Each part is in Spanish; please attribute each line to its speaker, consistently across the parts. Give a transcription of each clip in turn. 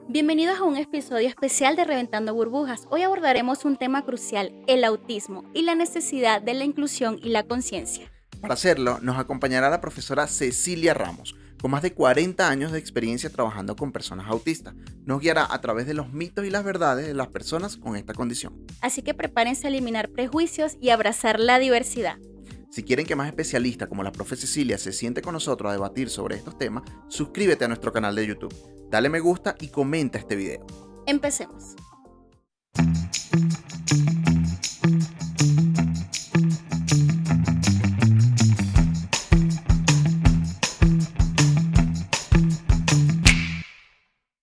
Speaker 1: Bienvenidos a un episodio especial de Reventando Burbujas. Hoy abordaremos un tema crucial, el autismo y la necesidad de la inclusión y la conciencia.
Speaker 2: Para hacerlo, nos acompañará la profesora Cecilia Ramos, con más de 40 años de experiencia trabajando con personas autistas. Nos guiará a través de los mitos y las verdades de las personas con esta condición.
Speaker 1: Así que prepárense a eliminar prejuicios y abrazar la diversidad.
Speaker 2: Si quieren que más especialistas como la profe Cecilia se siente con nosotros a debatir sobre estos temas, suscríbete a nuestro canal de YouTube, dale me gusta y comenta este video.
Speaker 1: Empecemos.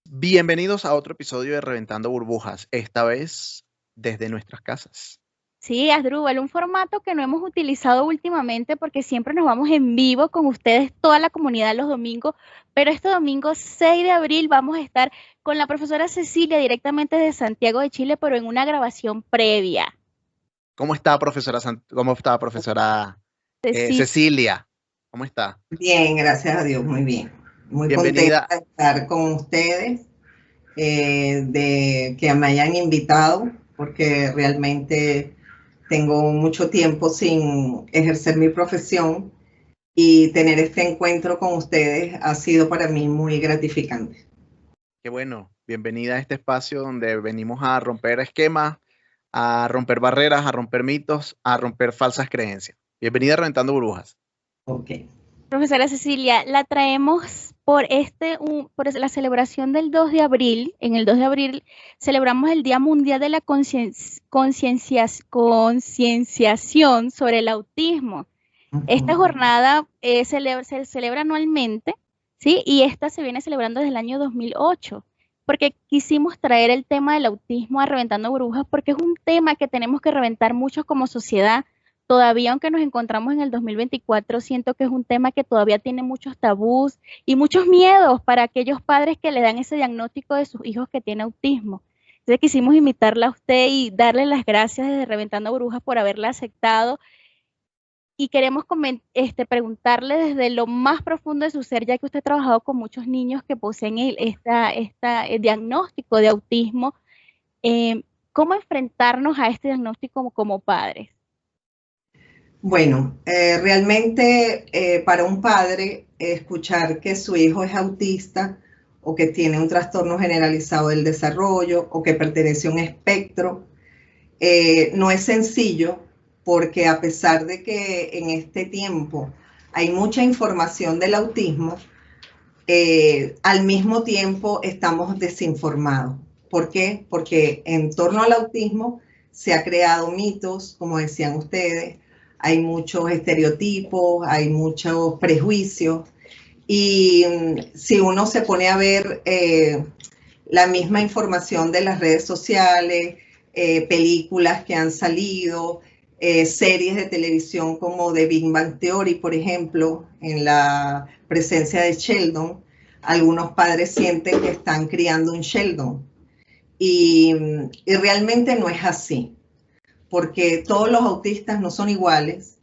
Speaker 2: Bienvenidos a otro episodio de Reventando Burbujas, esta vez desde nuestras casas.
Speaker 1: Sí, Asdrúbal, un formato que no hemos utilizado últimamente porque siempre nos vamos en vivo con ustedes, toda la comunidad los domingos, pero este domingo 6 de abril vamos a estar con la profesora Cecilia directamente de Santiago de Chile, pero en una grabación previa.
Speaker 2: ¿Cómo está, profesora
Speaker 1: Cecilia.
Speaker 2: Cecilia? ¿Cómo está?
Speaker 3: Bien, gracias a Dios, muy bien. Muy
Speaker 2: Bienvenida.
Speaker 3: contenta de estar con ustedes, de que me hayan invitado, porque realmente tengo mucho tiempo sin ejercer mi profesión y tener este encuentro con ustedes ha sido para mí muy gratificante.
Speaker 2: Qué bueno, bienvenida a este espacio donde venimos a romper esquemas, a romper barreras, a romper mitos, a romper falsas creencias. Bienvenida a Reventando Burbujas.
Speaker 3: Ok.
Speaker 1: Profesora Cecilia, la traemos por la celebración del 2 de abril. En el 2 de abril celebramos el Día Mundial de la Concienciación sobre el Autismo. Esta jornada se celebra anualmente, ¿sí? Y esta se viene celebrando desde el año 2008, porque quisimos traer el tema del autismo a Reventando Burbujas, porque es un tema que tenemos que reventar mucho como sociedad. Todavía, aunque nos encontramos en el 2024, siento que es un tema que todavía tiene muchos tabús y muchos miedos para aquellos padres que le dan ese diagnóstico de sus hijos que tiene autismo. Entonces quisimos invitarla a usted y darle las gracias desde Reventando Burbujas por haberla aceptado. Y queremos preguntarle desde lo más profundo de su ser, ya que usted ha trabajado con muchos niños que poseen el diagnóstico de autismo, ¿cómo enfrentarnos a este diagnóstico como padres?
Speaker 3: Bueno, realmente para un padre escuchar que su hijo es autista o que tiene un trastorno generalizado del desarrollo o que pertenece a un espectro, no es sencillo, porque a pesar de que en este tiempo hay mucha información del autismo, al mismo tiempo estamos desinformados. ¿Por qué? Porque en torno al autismo se ha creado mitos, como decían ustedes, hay muchos estereotipos, hay muchos prejuicios, y si uno se pone a ver la misma información de las redes sociales, películas que han salido, series de televisión como The Big Bang Theory, por ejemplo, en la presencia de Sheldon, algunos padres sienten que están criando un Sheldon. Y realmente no es así, porque todos los autistas no son iguales,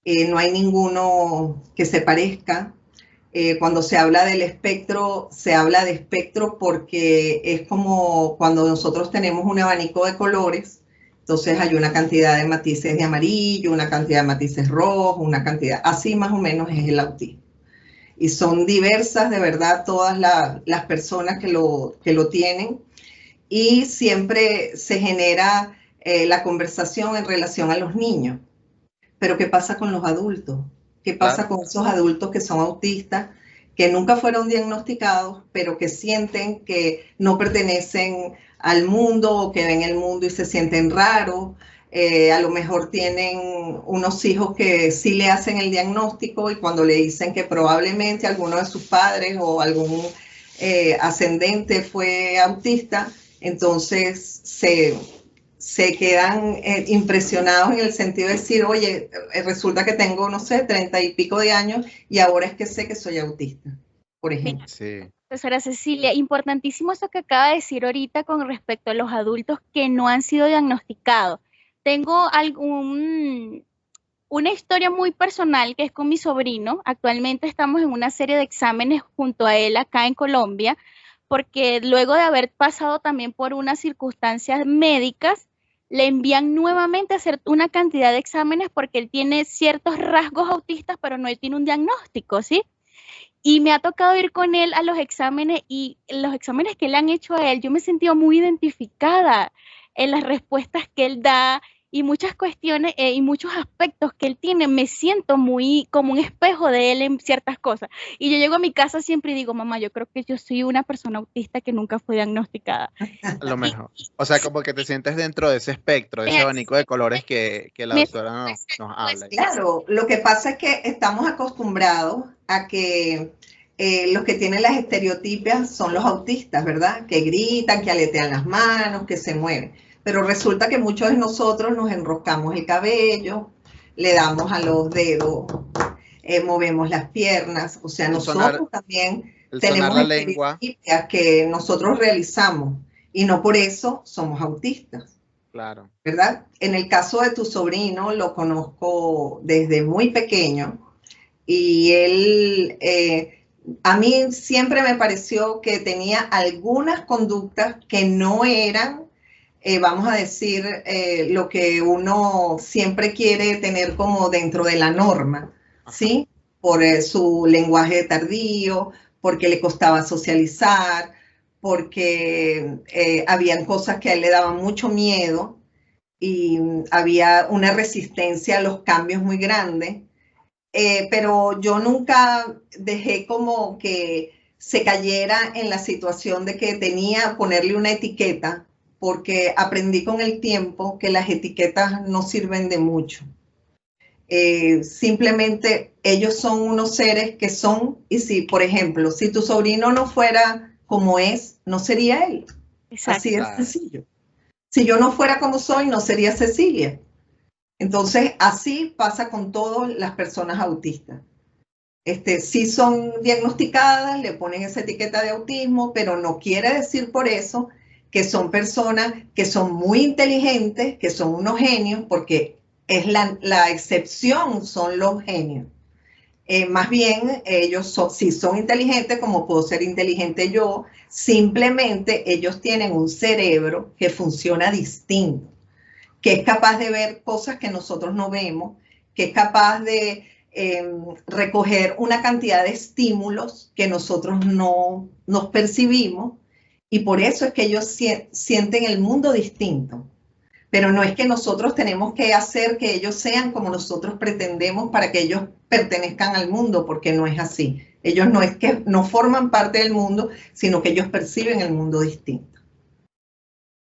Speaker 3: no hay ninguno que se parezca. Cuando se habla del espectro, se habla de espectro porque es como cuando nosotros tenemos un abanico de colores, entonces hay una cantidad de matices de amarillo, una cantidad de matices rojos, una cantidad, así más o menos es el autismo. Y son diversas, de verdad, todas las personas que lo tienen, y siempre se genera la conversación en relación a los niños. Pero ¿qué pasa con los adultos? ¿Qué pasa con esos adultos que son autistas, que nunca fueron diagnosticados, pero que sienten que no pertenecen al mundo o que ven el mundo y se sienten raros? A lo mejor tienen unos hijos que sí le hacen el diagnóstico y cuando le dicen que probablemente alguno de sus padres o algún ascendente fue autista, entonces se quedan impresionados en el sentido de decir, oye, resulta que tengo, no sé, 30 y pico de años y ahora es que sé que soy autista, por ejemplo.
Speaker 2: Sí.
Speaker 1: Profesora Cecilia, importantísimo eso que acaba de decir ahorita con respecto a los adultos que no han sido diagnosticados. Tengo una historia muy personal que es con mi sobrino. Actualmente estamos en una serie de exámenes junto a él acá en Colombia, porque luego de haber pasado también por unas circunstancias médicas, le envían nuevamente a hacer una cantidad de exámenes porque él tiene ciertos rasgos autistas, pero no tiene un diagnóstico, ¿sí? Y me ha tocado ir con él a los exámenes y los exámenes que le han hecho a él, yo me he sentido muy identificada en las respuestas que él da y muchas cuestiones y muchos aspectos que él tiene, me siento muy como un espejo de él en ciertas cosas. Y yo llego a mi casa siempre y digo, mamá, yo creo que yo soy una persona autista que nunca fue diagnosticada.
Speaker 2: A lo mejor. O sea, como que te sientes dentro de ese espectro, de ese abanico de colores que la doctora nos habla.
Speaker 3: Claro, lo que pasa es que estamos acostumbrados a que los que tienen las estereotipias son los autistas, ¿verdad? Que gritan, que aletean las manos, que se mueven. Pero resulta que muchos de nosotros nos enroscamos el cabello, le damos a los dedos, movemos las piernas. O sea, nosotros también tenemos estereotipias que nosotros realizamos y no por eso somos autistas.
Speaker 2: Claro.
Speaker 3: ¿Verdad? En el caso de tu sobrino, lo conozco desde muy pequeño y él, a mí siempre me pareció que tenía algunas conductas que no eran, vamos a decir, lo que uno siempre quiere tener como dentro de la norma, ¿sí? Por su lenguaje tardío, porque le costaba socializar, porque habían cosas que a él le daban mucho miedo y había una resistencia a los cambios muy grande, pero yo nunca dejé como que se cayera en la situación de que tenía que ponerle una etiqueta, porque aprendí con el tiempo que las etiquetas no sirven de mucho. Simplemente ellos son unos seres que son, y si, por ejemplo, si tu sobrino no fuera como es, no sería él. Exacto. Así es sencillo. Si yo no fuera como soy, no sería Cecilia. Entonces, así pasa con todas las personas autistas. Sí son diagnosticadas, le ponen esa etiqueta de autismo, pero no quiere decir por eso que son personas que son muy inteligentes, que son unos genios, porque es la excepción son los genios. Más bien, ellos sí son inteligentes, como puedo ser inteligente yo, simplemente ellos tienen un cerebro que funciona distinto, que es capaz de ver cosas que nosotros no vemos, que es capaz de recoger una cantidad de estímulos que nosotros no nos percibimos, y por eso es que ellos sienten el mundo distinto. Pero no es que nosotros tenemos que hacer que ellos sean como nosotros pretendemos para que ellos pertenezcan al mundo, porque no es así. Ellos no es que no forman parte del mundo, sino que ellos perciben el mundo distinto.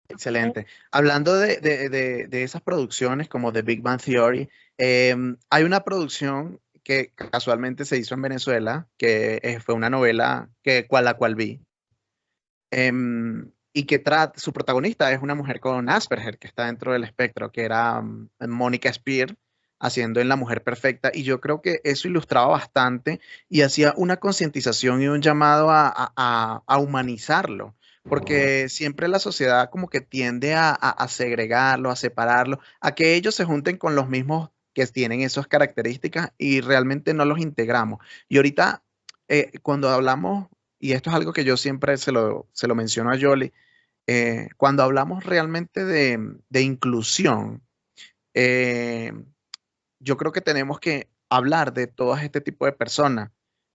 Speaker 2: Excelente. Hablando de esas producciones como The Big Bang Theory, hay una producción que casualmente se hizo en Venezuela, que fue una novela la cual vi. Y que su protagonista es una mujer con Asperger, que está dentro del espectro, que era Mónica Spear, haciendo en La Mujer Perfecta, y yo creo que eso ilustraba bastante y hacía una concientización y un llamado a humanizarlo, porque siempre la sociedad como que tiende a segregarlo, a separarlo, a que ellos se junten con los mismos que tienen esas características y realmente no los integramos. Y ahorita, cuando hablamos, y esto es algo que yo siempre se lo menciono a Yoli, cuando hablamos realmente de inclusión, yo creo que tenemos que hablar de todo este tipo de personas,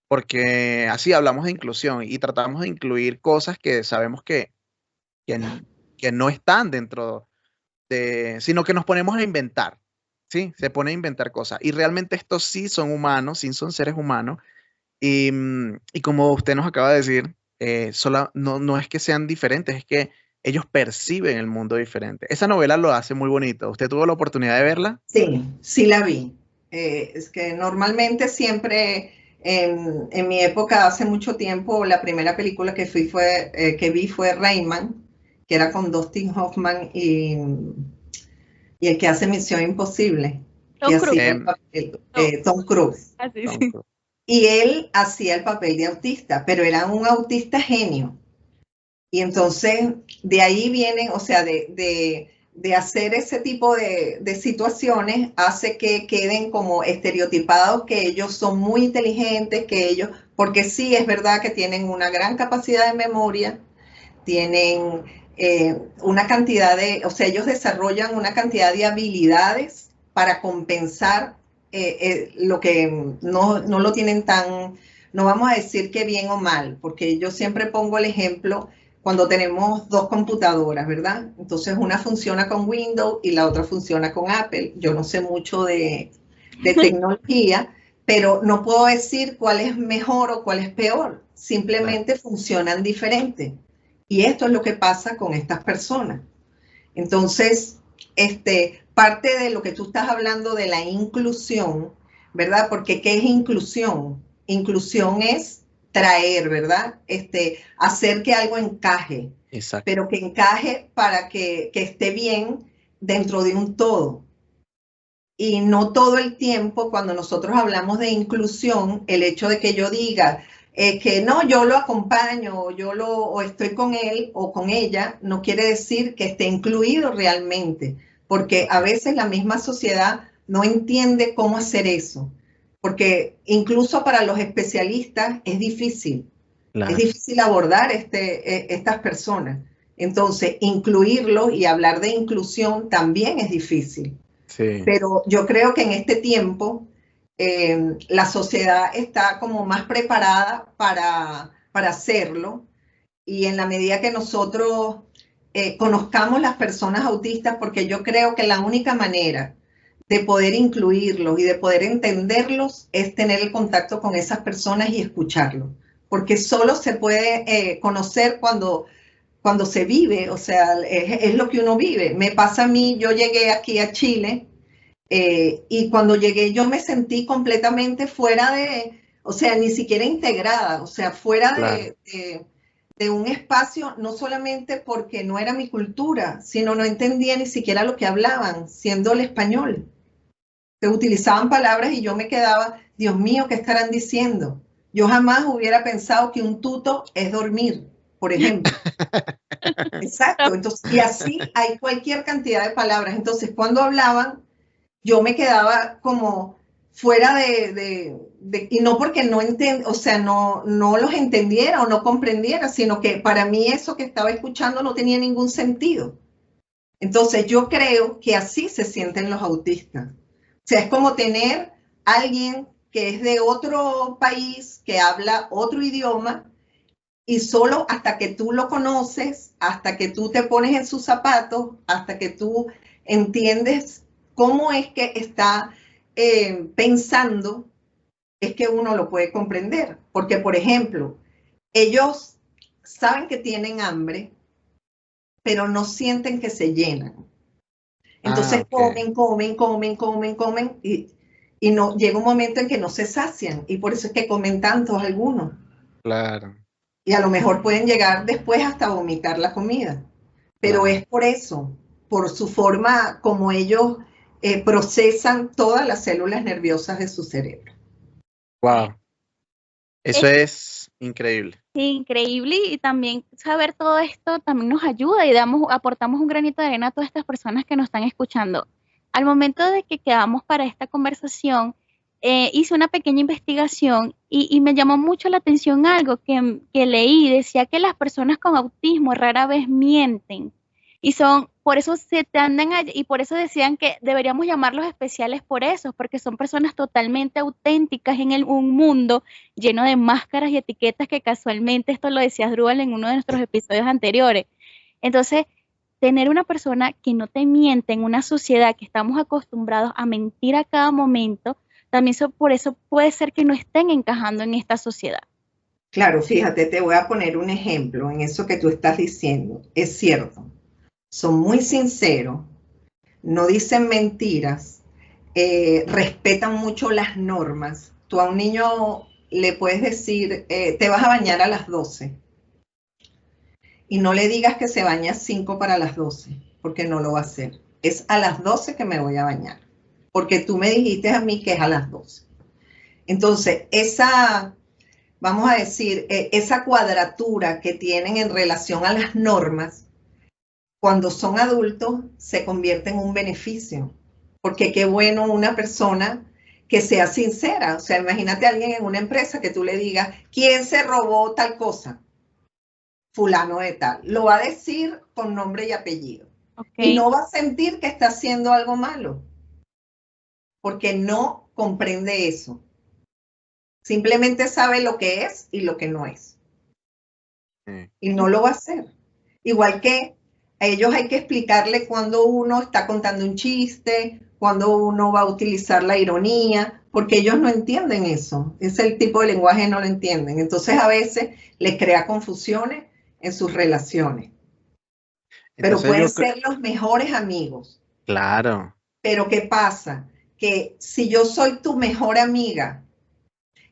Speaker 2: porque así hablamos de inclusión y tratamos de incluir cosas que sabemos que no están dentro sino que nos ponemos a inventar, ¿sí? Se pone a inventar cosas. Y realmente estos sí son humanos, sí son seres humanos. Y como usted nos acaba de decir, no es que sean diferentes, es que ellos perciben el mundo diferente. Esa novela lo hace muy bonito. ¿Usted tuvo la oportunidad de verla?
Speaker 3: Sí, sí la vi. Es que normalmente siempre, en mi época, hace mucho tiempo, la primera película que vi fue Rayman, que era con Dustin Hoffman y el que hace Misión Imposible, Tom Cruise. Y él hacía el papel de autista, pero era un autista genio. Y entonces de ahí vienen, o sea, de de hacer ese tipo de situaciones hace que queden como estereotipados, que ellos son muy inteligentes, que ellos, porque sí es verdad que tienen una gran capacidad de memoria, tienen una cantidad de, o sea, ellos desarrollan una cantidad de habilidades para compensar lo que no lo tienen tan, no vamos a decir que bien o mal, porque yo siempre pongo el ejemplo cuando tenemos dos computadoras, ¿verdad? Entonces una funciona con Windows y la otra funciona con Apple. Yo no sé mucho de tecnología, pero no puedo decir cuál es mejor o cuál es peor. Simplemente funcionan diferente. Y esto es lo que pasa con estas personas. Entonces, parte de lo que tú estás hablando de la inclusión, ¿verdad? Porque ¿qué es inclusión? Inclusión es traer, ¿verdad? Hacer que algo encaje.
Speaker 2: Exacto.
Speaker 3: Pero que encaje para que esté bien dentro de un todo. Y no todo el tiempo, cuando nosotros hablamos de inclusión, el hecho de que yo diga que no, yo lo acompaño, o estoy con él o con ella, no quiere decir que esté incluido realmente, porque a veces la misma sociedad no entiende cómo hacer eso, porque incluso para los especialistas es difícil.
Speaker 2: Claro.
Speaker 3: Es difícil abordar estas personas. Entonces, incluirlos y hablar de inclusión también es difícil.
Speaker 2: Sí.
Speaker 3: Pero yo creo que en este tiempo la sociedad está como más preparada para hacerlo, y en la medida que nosotros conozcamos las personas autistas, porque yo creo que la única manera de poder incluirlos y de poder entenderlos es tener el contacto con esas personas y escucharlos, porque solo se puede conocer cuando se vive, o sea, es lo que uno vive. Me pasa a mí, yo llegué aquí a Chile y cuando llegué yo me sentí completamente fuera o sea, ni siquiera integrada, o sea, fuera
Speaker 2: Claro.
Speaker 3: de un espacio, no solamente porque no era mi cultura, sino no entendía ni siquiera lo que hablaban, siendo el español. Que utilizaban palabras y yo me quedaba, Dios mío, ¿qué estarán diciendo? Yo jamás hubiera pensado que un tuto es dormir, por ejemplo. Exacto, entonces, y así hay cualquier cantidad de palabras. Entonces, cuando hablaban, yo me quedaba como fuera y no porque no o sea, no los entendiera o no comprendiera, sino que para mí eso que estaba escuchando no tenía ningún sentido. Entonces, yo creo que así se sienten los autistas. O sea, es como tener a alguien que es de otro país, que habla otro idioma, y solo hasta que tú lo conoces, hasta que tú te pones en sus zapatos, hasta que tú entiendes cómo es que está pensando, es que uno lo puede comprender. Porque, por ejemplo, ellos saben que tienen hambre, pero no sienten que se llenan. Entonces
Speaker 2: Okay.
Speaker 3: comen y no, llega un momento en que no se sacian, y por eso es que comen tantos algunos.
Speaker 2: Claro.
Speaker 3: Y a lo mejor pueden llegar después hasta vomitar la comida. Pero
Speaker 2: Claro.
Speaker 3: es por eso, por su forma como ellos procesan todas las células nerviosas de su cerebro.
Speaker 2: Wow. Eso
Speaker 1: Es
Speaker 2: es increíble.
Speaker 1: increíble, y también saber todo esto también nos ayuda y aportamos un granito de arena a todas estas personas que nos están escuchando. Al momento de que quedamos para esta conversación, hice una pequeña investigación y me llamó mucho la atención algo que leí. Decía que las personas con autismo rara vez mienten, y por eso y por eso decían que deberíamos llamarlos especiales por eso, porque son personas totalmente auténticas en un mundo lleno de máscaras y etiquetas, que casualmente esto lo decía Drubal en uno de nuestros episodios anteriores. Entonces, tener una persona que no te miente en una sociedad que estamos acostumbrados a mentir a cada momento, también por eso puede ser que no estén encajando en esta sociedad.
Speaker 3: Claro, fíjate, te voy a poner un ejemplo en eso que tú estás diciendo. Es cierto, son muy sinceros, no dicen mentiras, respetan mucho las normas. Tú a un niño le puedes decir, te vas a bañar a las 12, y no le digas que se baña 5 para las 12, porque no lo va a hacer. Es a las 12 que me voy a bañar, porque tú me dijiste a mí que es a las 12. Entonces, vamos a decir, esa cuadratura que tienen en relación a las normas, cuando son adultos se convierte en un beneficio, porque qué bueno una persona que sea sincera. O sea, imagínate a alguien en una empresa que tú le digas, ¿quién se robó tal cosa? Fulano de tal. Lo va a decir con nombre y apellido. Y no va a sentir que está haciendo algo malo, porque no comprende eso. Simplemente sabe lo que es y lo que no es. Y no lo va a hacer. Igual que a ellos hay que explicarle cuando uno está contando un chiste, cuando uno va a utilizar la ironía, porque ellos no entienden eso. Ese es el tipo de lenguaje, no lo entienden. Entonces a veces les crea confusiones en sus relaciones. Pero pueden ser los mejores amigos.
Speaker 2: Claro.
Speaker 3: Pero ¿qué pasa? Que si yo soy tu mejor amiga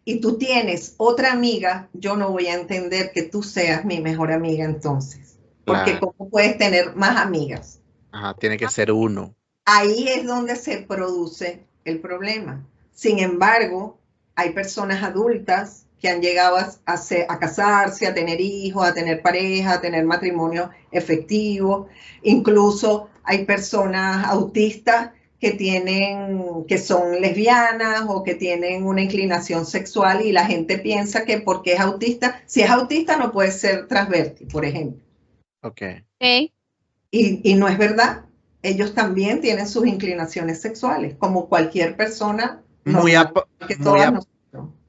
Speaker 3: y tú tienes otra amiga, yo no voy a entender que tú seas mi mejor amiga entonces. Porque
Speaker 2: Claro.
Speaker 3: ¿cómo puedes tener más amigas?
Speaker 2: Ajá, tiene que ser uno.
Speaker 3: Ahí es donde se produce el problema. Sin embargo, hay personas adultas que han llegado a casarse, a tener hijos, a tener pareja, a tener matrimonio efectivo. Incluso hay personas autistas que son lesbianas o que tienen una inclinación sexual y la gente piensa que porque es autista, si es autista no puede ser transvesti, por ejemplo.
Speaker 2: Ok.
Speaker 3: Y no es verdad. Ellos también tienen sus inclinaciones sexuales, como cualquier persona normal,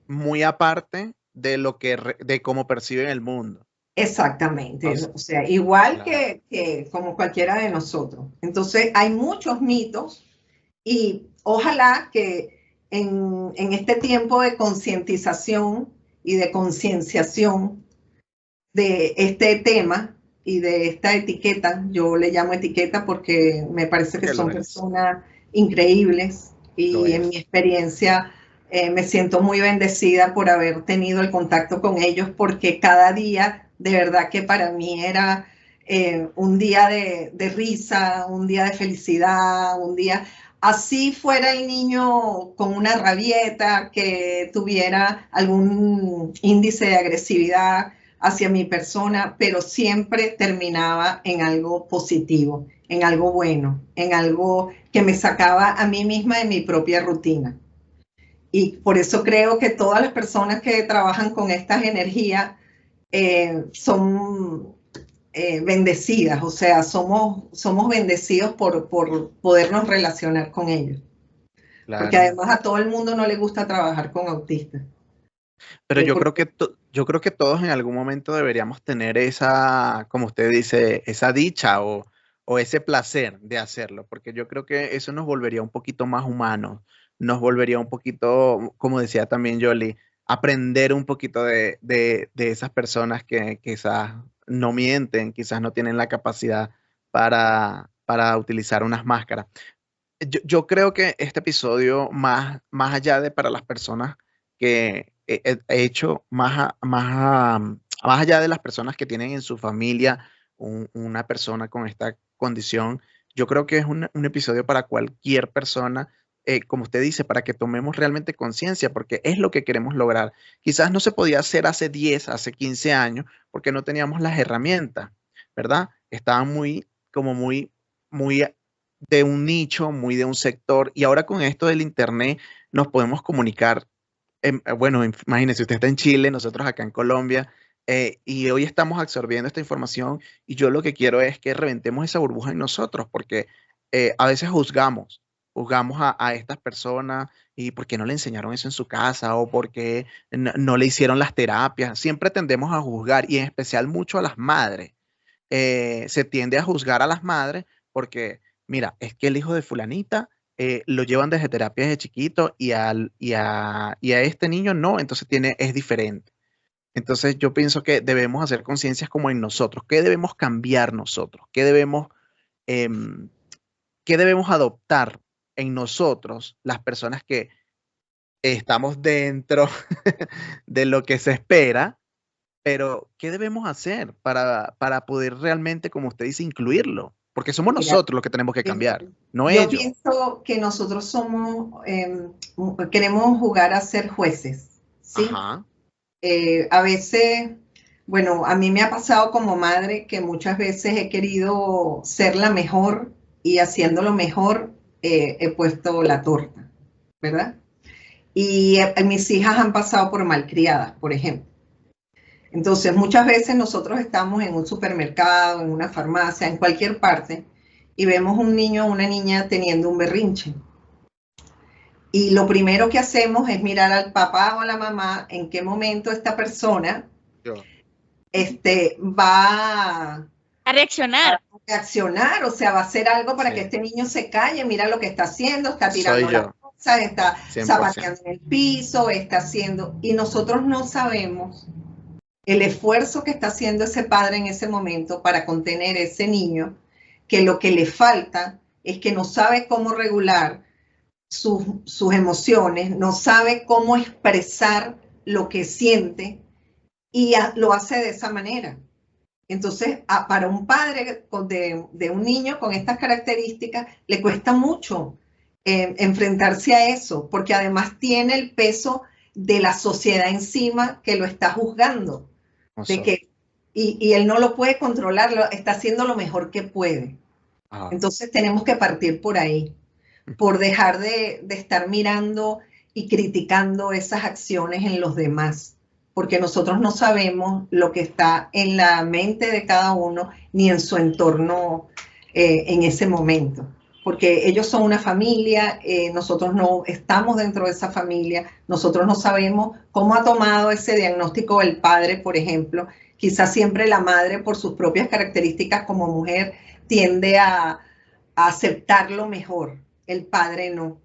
Speaker 2: muy aparte de lo de cómo perciben el mundo.
Speaker 3: Exactamente, o sea, igual que como cualquiera de nosotros. Entonces, hay muchos mitos y ojalá que en este tiempo de concientización y de concienciación de este tema y de esta etiqueta, yo le llamo etiqueta porque me parece que son personas increíbles y en mi experiencia me siento muy bendecida por haber tenido el contacto con ellos, porque cada día de verdad que para mí era un día de risa, un día de felicidad, un día, así fuera el niño con una rabieta, que tuviera algún índice de agresividad hacia mi persona, pero siempre terminaba en algo positivo, en algo bueno, en algo que me sacaba a mí misma de mi propia rutina. Y por eso creo que todas las personas que trabajan con estas energías son bendecidas, o sea, somos bendecidos por podernos relacionar con ellos. Claro. Porque además a todo el mundo no le gusta trabajar con autistas.
Speaker 2: Pero yo creo que todos en algún momento deberíamos tener esa, como usted dice, esa dicha o ese placer de hacerlo, porque yo creo que eso nos volvería un poquito más humanos, nos volvería un poquito, como decía también Yoli, aprender un poquito de esas personas que quizás no mienten, quizás no tienen la capacidad para utilizar unas máscaras. Yo creo que este episodio, más allá de para las personas que he hecho, más allá de las personas que tienen en su familia una persona con esta condición, yo creo que es un episodio para cualquier persona, como usted dice, para que tomemos realmente conciencia, porque es lo que queremos lograr. Quizás no se podía hacer hace 10, hace 15 años, porque no teníamos las herramientas, ¿verdad? Estaban muy de un nicho, muy de un sector, y ahora con esto del internet nos podemos comunicar. Bueno, imagínense, usted está en Chile, nosotros acá en Colombia, y hoy estamos absorbiendo esta información, y yo lo que quiero es que reventemos esa burbuja en nosotros, porque a veces juzgamos a estas personas, y por qué no le enseñaron eso en su casa, o por qué no le hicieron las terapias. Siempre tendemos a juzgar, y en especial mucho a las madres. Se tiende a juzgar a las madres porque, mira, es que el hijo de fulanita lo llevan desde terapia desde chiquito y a este niño no, entonces es diferente. Entonces yo pienso que debemos hacer conciencias como en nosotros. ¿Qué debemos cambiar nosotros? Em, ¿Qué debemos adoptar en nosotros, las personas que estamos dentro de lo que se espera? Pero, ¿qué debemos hacer para poder realmente, como usted dice, incluirlo? Porque somos nosotros los que tenemos que cambiar, no ellos.
Speaker 3: Yo pienso que nosotros queremos jugar a ser jueces, ¿sí? A veces, Bueno, a mí me ha pasado como madre que muchas veces he querido ser la mejor y haciéndolo mejor he puesto la torta, ¿verdad? Y mis hijas han pasado por malcriadas, por ejemplo. Entonces, muchas veces nosotros estamos en un supermercado, en una farmacia, en cualquier parte, y vemos un niño o una niña teniendo un berrinche. Y lo primero que hacemos es mirar al papá o a la mamá en qué momento esta persona va
Speaker 1: a reaccionar.
Speaker 3: A reaccionar, o sea, va a hacer algo para que este niño se calle, mira lo que está haciendo, está tirando las cosas, está 100%. Zapateando en el piso, está haciendo, y nosotros no sabemos el esfuerzo que está haciendo ese padre en ese momento para contener a ese niño, que lo que le falta es que no sabe cómo regular sus emociones, no sabe cómo expresar lo que siente y lo hace de esa manera. Entonces, para un padre de un niño con estas características, le cuesta mucho enfrentarse a eso, porque además tiene el peso de la sociedad encima que lo está juzgando. Y él no lo puede controlar, está haciendo lo mejor que puede. Entonces tenemos que partir por ahí, por dejar de estar mirando y criticando esas acciones en los demás, porque nosotros no sabemos lo que está en la mente de cada uno ni en su entorno en ese momento, porque ellos son una familia, nosotros no estamos dentro de esa familia, nosotros no sabemos cómo ha tomado ese diagnóstico el padre, por ejemplo. Quizás siempre la madre, por sus propias características como mujer, tiende a aceptarlo mejor. El padre no.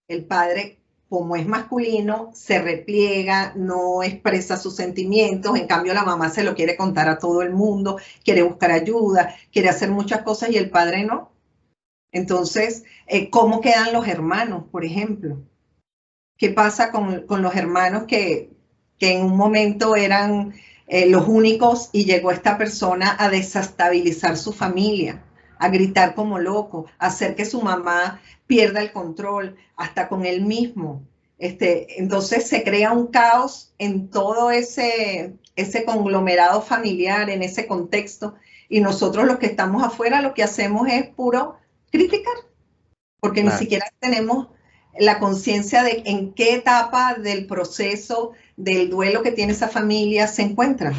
Speaker 3: El padre, como es masculino, se repliega, no expresa sus sentimientos. En cambio, la mamá se lo quiere contar a todo el mundo, quiere buscar ayuda, quiere hacer muchas cosas y el padre no. Entonces, ¿cómo quedan los hermanos, por ejemplo? ¿Qué pasa con los hermanos que en un momento eran los únicos y llegó esta persona a desestabilizar su familia, a gritar como loco, a hacer que su mamá pierda el control, hasta con él mismo? Entonces se crea un caos en todo ese conglomerado familiar, en ese contexto, y nosotros los que estamos afuera lo que hacemos es puro criticar, porque ni siquiera tenemos la conciencia de en qué etapa del proceso del duelo que tiene esa familia se encuentra.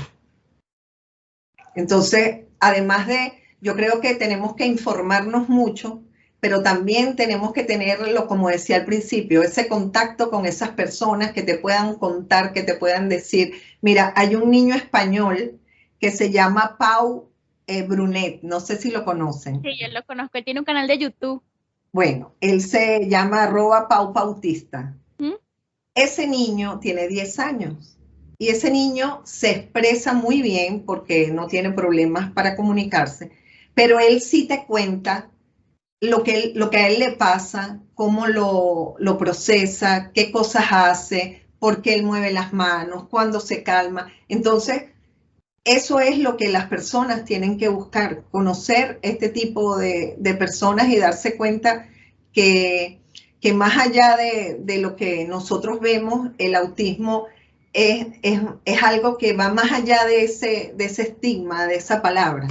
Speaker 3: Entonces, además yo creo que tenemos que informarnos mucho, pero también tenemos que tenerlo, como decía al principio, ese contacto con esas personas que te puedan contar, que te puedan decir, mira, hay un niño español que se llama Pau Brunet, no sé si lo conocen.
Speaker 1: Sí, yo lo conozco, él tiene un canal de YouTube.
Speaker 3: Bueno, él se llama @PauPautista. Ese niño tiene 10 años y ese niño se expresa muy bien porque no tiene problemas para comunicarse, pero él sí te cuenta lo que a él le pasa, cómo lo procesa, qué cosas hace, por qué él mueve las manos, cuándo se calma. Entonces, eso es lo que las personas tienen que buscar, conocer este tipo de personas y darse cuenta que más allá de lo que nosotros vemos, el autismo es algo que va más allá de ese estigma, de esa palabra.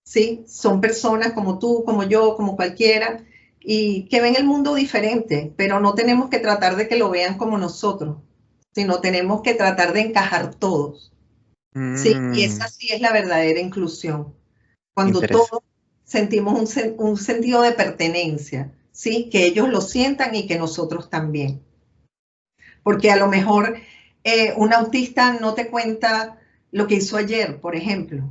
Speaker 3: ¿Sí? Son personas como tú, como yo, como cualquiera, y que ven el mundo diferente, pero no tenemos que tratar de que lo vean como nosotros, sino tenemos que tratar de encajar todos. Sí, y esa sí es la verdadera inclusión. Cuando todos sentimos un sentido de pertenencia, ¿sí? Que ellos lo sientan y que nosotros también. Porque a lo mejor un autista no te cuenta lo que hizo ayer, por ejemplo,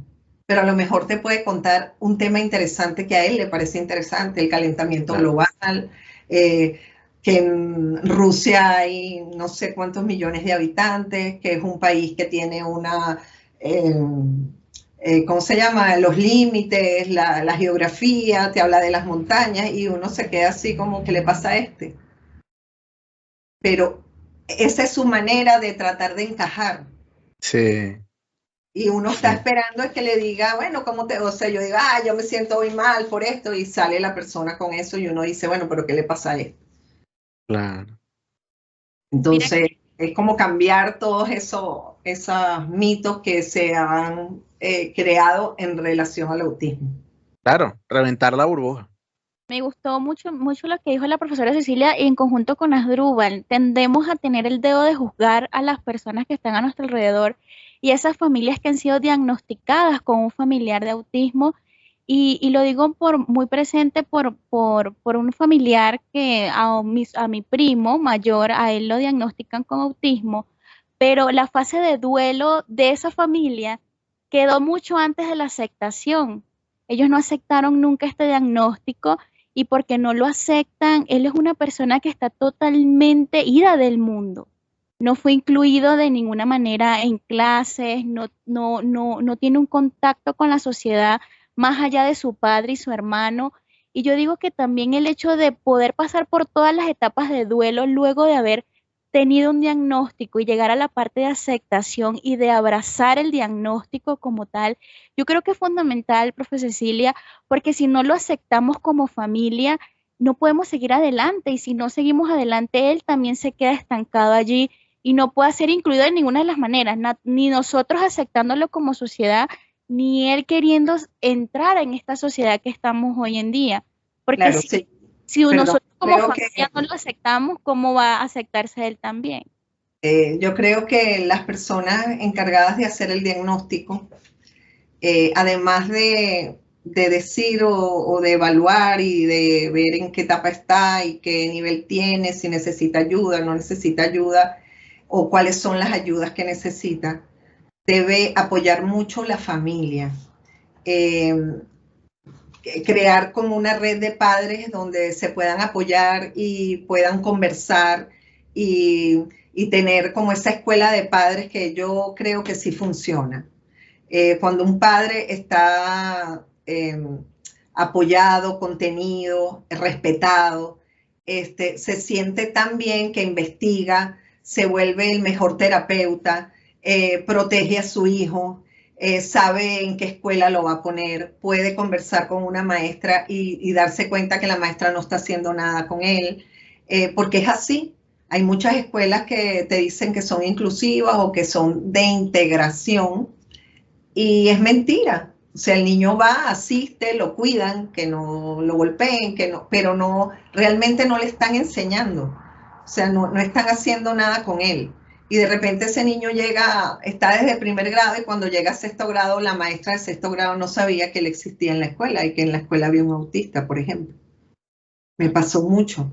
Speaker 3: pero a lo mejor te puede contar un tema interesante que a él le parece interesante, el calentamiento global, que en Rusia hay no sé cuántos millones de habitantes, que es un país que tiene una, ¿cómo se llama? Los límites, la geografía, te habla de las montañas y uno se queda así como, ¿qué le pasa a este? Pero esa es su manera de tratar de encajar.
Speaker 2: Sí.
Speaker 3: Y uno está esperando es que le diga, bueno, ¿cómo te...? O sea, yo digo, yo me siento hoy mal por esto, y sale la persona con eso y uno dice, bueno, ¿pero qué le pasa a esto?
Speaker 2: Claro.
Speaker 3: Entonces, es como cambiar todos esos esos mitos que se han creado en relación al autismo.
Speaker 2: Claro, reventar la burbuja.
Speaker 1: Me gustó mucho, mucho lo que dijo la profesora Cecilia y en conjunto con Asdrúbal. Tendemos a tener el dedo de juzgar a las personas que están a nuestro alrededor y esas familias que han sido diagnosticadas con un familiar de autismo. Y lo digo muy presente por un familiar que a mi primo mayor, a él lo diagnostican con autismo, pero la fase de duelo de esa familia quedó mucho antes de la aceptación. Ellos no aceptaron nunca este diagnóstico y porque no lo aceptan, él es una persona que está totalmente ida del mundo. No fue incluido de ninguna manera en clases, no tiene un contacto con la sociedad más allá de su padre y su hermano. Y yo digo que también el hecho de poder pasar por todas las etapas de duelo luego de haber tenido un diagnóstico y llegar a la parte de aceptación y de abrazar el diagnóstico como tal, yo creo que es fundamental, profe Cecilia, porque si no lo aceptamos como familia, no podemos seguir adelante y si no seguimos adelante, él también se queda estancado allí y no puede ser incluido de ninguna de las maneras, ni nosotros aceptándolo como sociedad, ni él queriendo entrar en esta sociedad que estamos hoy en día. Porque
Speaker 3: Claro, sí.
Speaker 1: si nosotros como
Speaker 3: creo
Speaker 1: familia no lo aceptamos, ¿cómo va a aceptarse él también?
Speaker 3: Yo creo que las personas encargadas de hacer el diagnóstico, además de decir o de evaluar y de ver en qué etapa está y qué nivel tiene, si necesita ayuda, no necesita ayuda, o cuáles son las ayudas que necesita, debe apoyar mucho la familia. Crear como una red de padres donde se puedan apoyar y puedan conversar y tener como esa escuela de padres que yo creo que sí funciona. Cuando un padre está apoyado, contenido, respetado, se siente tan bien que investiga, se vuelve el mejor terapeuta, protege a su hijo, sabe en qué escuela lo va a poner, puede conversar con una maestra y darse cuenta que la maestra no está haciendo nada con él, porque es así. Hay muchas escuelas que te dicen que son inclusivas o que son de integración y es mentira. O sea, el niño va, asiste, lo cuidan, que no lo golpeen, que no, pero no, realmente no le están enseñando. O sea, no están haciendo nada con él. Y de repente ese niño llega, está desde primer grado y cuando llega a sexto grado, la maestra de sexto grado no sabía que él existía en la escuela y que en la escuela había un autista, por ejemplo. Me pasó mucho.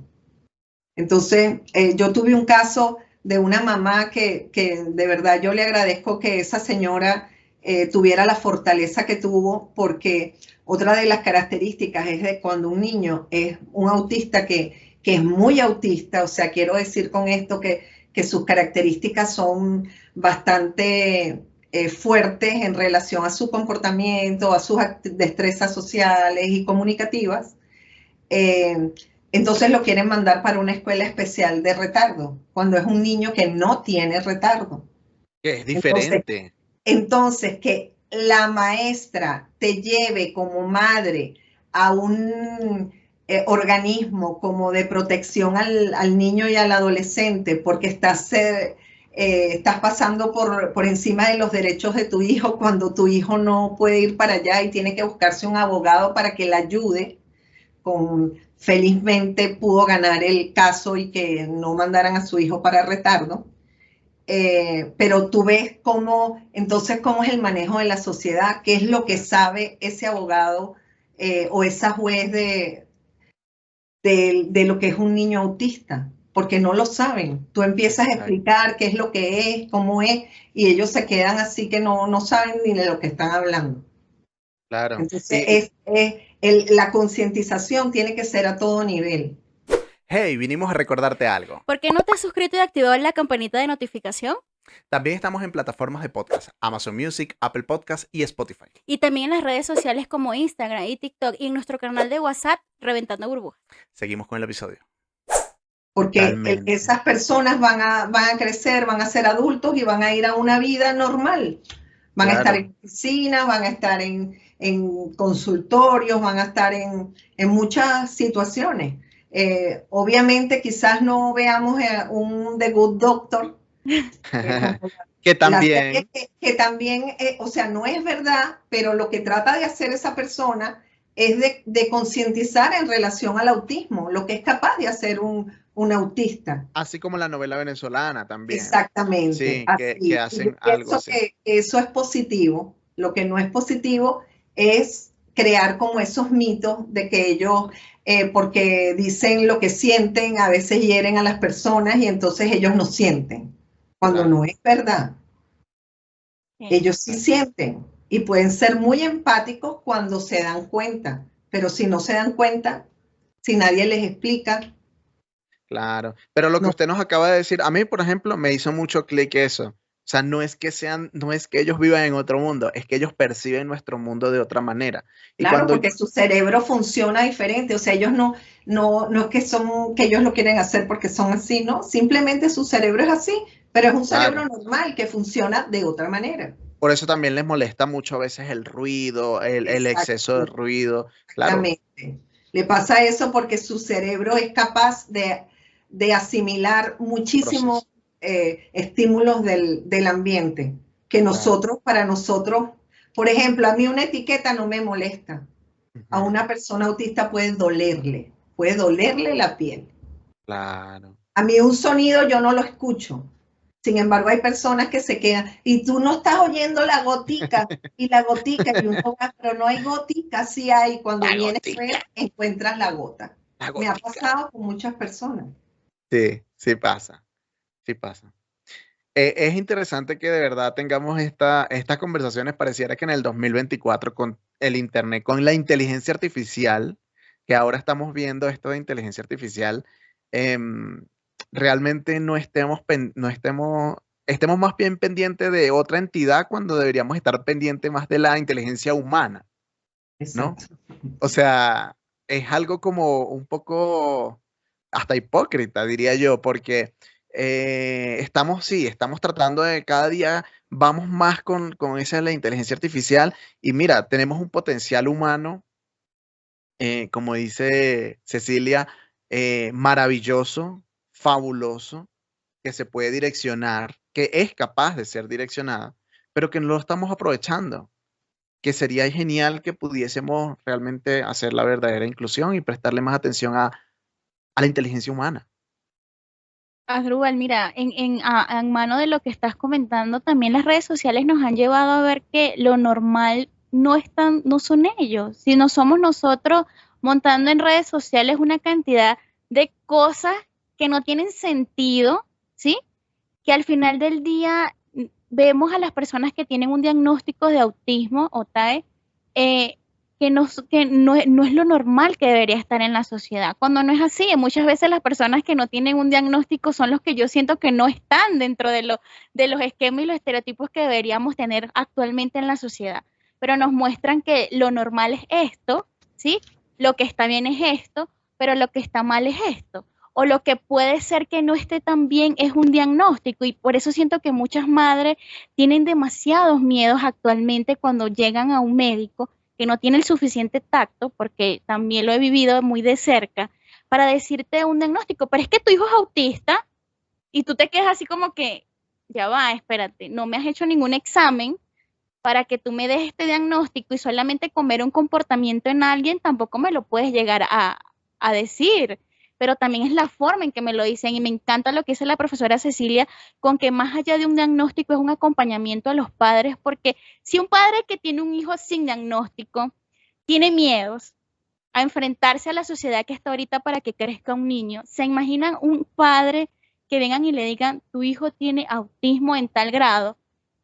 Speaker 3: Entonces, yo tuve un caso de una mamá que de verdad yo le agradezco que esa señora tuviera la fortaleza que tuvo, porque otra de las características es de cuando un niño es un autista que es muy autista, o sea, quiero decir con esto que sus características son bastante fuertes en relación a su comportamiento, a sus destrezas sociales y comunicativas. Entonces lo quieren mandar para una escuela especial de retardo, cuando es un niño que no tiene retardo.
Speaker 2: Que es diferente.
Speaker 3: Entonces, que la maestra te lleve como madre a un organismo como de protección al niño y al adolescente, porque estás pasando por encima de los derechos de tu hijo cuando tu hijo no puede ir para allá y tiene que buscarse un abogado para que le ayude. Felizmente pudo ganar el caso y que no mandaran a su hijo para retardo. Pero tú ves entonces cómo es el manejo de la sociedad, qué es lo que sabe ese abogado o esa juez de lo que es un niño autista, porque no lo saben. Tú empiezas a explicar qué es lo que es, cómo es, y ellos se quedan así que no saben ni de lo que están hablando.
Speaker 2: Claro.
Speaker 3: Entonces, la concientización tiene que ser a todo nivel.
Speaker 2: Hey, vinimos a recordarte algo.
Speaker 1: ¿Por qué no te has suscrito y activado la campanita de notificación?
Speaker 2: También estamos en plataformas de podcast, Amazon Music, Apple Podcast y Spotify.
Speaker 1: Y también en las redes sociales como Instagram y TikTok y en nuestro canal de WhatsApp, Reventando Burbujas.
Speaker 2: Seguimos con el episodio.
Speaker 3: Porque esas personas van a crecer, van a ser adultos y van a ir a una vida normal. Van a estar en oficinas, van a estar en consultorios, van a estar en muchas situaciones. Obviamente quizás no veamos un The Good Doctor Como
Speaker 2: Que
Speaker 3: la serie
Speaker 2: también,
Speaker 3: que también, o sea, no es verdad, pero lo que trata de hacer esa persona es de concientizar en relación al autismo, lo que es capaz de hacer un autista.
Speaker 2: así como la novela venezolana también,
Speaker 3: Exactamente,
Speaker 2: sí, que
Speaker 3: así. Y yo
Speaker 2: hacen algo
Speaker 3: pienso
Speaker 2: así.
Speaker 3: que eso es positivo. Lo que no es positivo es crear como esos mitos de que ellos, porque dicen lo que sienten, a veces hieren a las personas y entonces ellos no sienten, cuando
Speaker 2: Claro,
Speaker 3: no es verdad.
Speaker 1: Sí.
Speaker 3: Ellos sí sienten y pueden ser muy empáticos cuando se dan cuenta, pero si no se dan cuenta, si nadie les explica,
Speaker 2: claro. Pero lo que
Speaker 3: no.
Speaker 2: usted nos acaba de decir, a mí, por ejemplo, me hizo mucho clic eso. O sea, no es que ellos vivan en otro mundo, es que ellos perciben nuestro mundo de otra manera. Y
Speaker 3: Claro,
Speaker 2: cuando,
Speaker 3: porque su cerebro funciona diferente, o sea, ellos no es que son, que ellos lo quieren hacer porque son así, ¿no? Simplemente su cerebro es así, pero es un cerebro
Speaker 2: claro,
Speaker 3: normal que funciona de otra manera.
Speaker 2: por eso también les molesta mucho a veces el ruido, el exceso de ruido. Claro,
Speaker 3: Exactamente. Le pasa eso porque su cerebro es capaz de asimilar muchísimos
Speaker 2: proceso.
Speaker 3: estímulos del ambiente, que
Speaker 2: Claro.
Speaker 3: nosotros, para nosotros, por ejemplo, a mí una etiqueta no me molesta. A
Speaker 2: Ujú,
Speaker 3: una persona autista puede dolerle la piel.
Speaker 2: claro.
Speaker 3: A mí un sonido yo no lo escucho. Sin embargo, hay personas que se quedan, y tú no estás oyendo la gotica, y uno va, pero no hay gotica, sí hay. Cuando
Speaker 2: La
Speaker 3: vienes a ver,
Speaker 2: gotica,
Speaker 3: encuentras la gota.
Speaker 2: la
Speaker 3: Me ha
Speaker 2: gotica.
Speaker 3: pasado con muchas personas.
Speaker 2: Sí, sí pasa, sí pasa. Es interesante que de verdad tengamos estas conversaciones. Pareciera que en el 2024 con el Internet, con la inteligencia artificial, que ahora estamos viendo esto de inteligencia artificial, em, realmente estemos más bien pendientes de otra entidad cuando deberíamos estar pendientes más de la inteligencia humana, ¿no?
Speaker 3: Exacto.
Speaker 2: O sea, es algo como un poco hasta hipócrita, diría yo, porque estamos tratando de cada día, vamos más con esa de la inteligencia artificial y mira, tenemos un potencial humano, como dice Cecilia, maravilloso, fabuloso, que se puede direccionar, que es capaz de ser direccionada, pero que no lo estamos aprovechando, que sería genial que pudiésemos realmente hacer la verdadera inclusión y prestarle más atención a la inteligencia humana.
Speaker 1: Asdrúbal, mira, en mano de lo que estás comentando, también las redes sociales nos han llevado a ver que lo normal no son ellos, sino somos nosotros montando en redes sociales una cantidad de cosas que no tienen sentido, ¿sí? Que al final del día vemos a las personas que tienen un diagnóstico de autismo o TAE, eh, que no es lo normal que debería estar en la sociedad, cuando no es así. Muchas veces las personas que no tienen un diagnóstico son los que yo siento que no están dentro de los esquemas y los estereotipos que deberíamos tener actualmente en la sociedad, pero nos muestran que lo normal es esto, ¿sí? Lo que está bien es esto, pero lo que está mal es esto, o lo que puede ser que no esté tan bien es un diagnóstico, y por eso siento que muchas madres tienen demasiados miedos actualmente cuando llegan a un médico que no tiene el suficiente tacto, porque también lo he vivido muy de cerca, para decirte un diagnóstico, pero es que tu hijo es autista y tú te quedas así como que, ya va, espérate, no me has hecho ningún examen para que tú me des este diagnóstico, y solamente con ver un comportamiento en alguien tampoco me lo puedes llegar a decir, pero también es la forma en que me lo dicen, y me encanta lo que dice la profesora Cecilia, con que más allá de un diagnóstico es un acompañamiento a los padres, porque si un padre que tiene un hijo sin diagnóstico tiene miedos a enfrentarse a la sociedad que está ahorita para que crezca un niño, ¿se imaginan un padre que vengan y le digan, tu hijo tiene autismo en tal grado,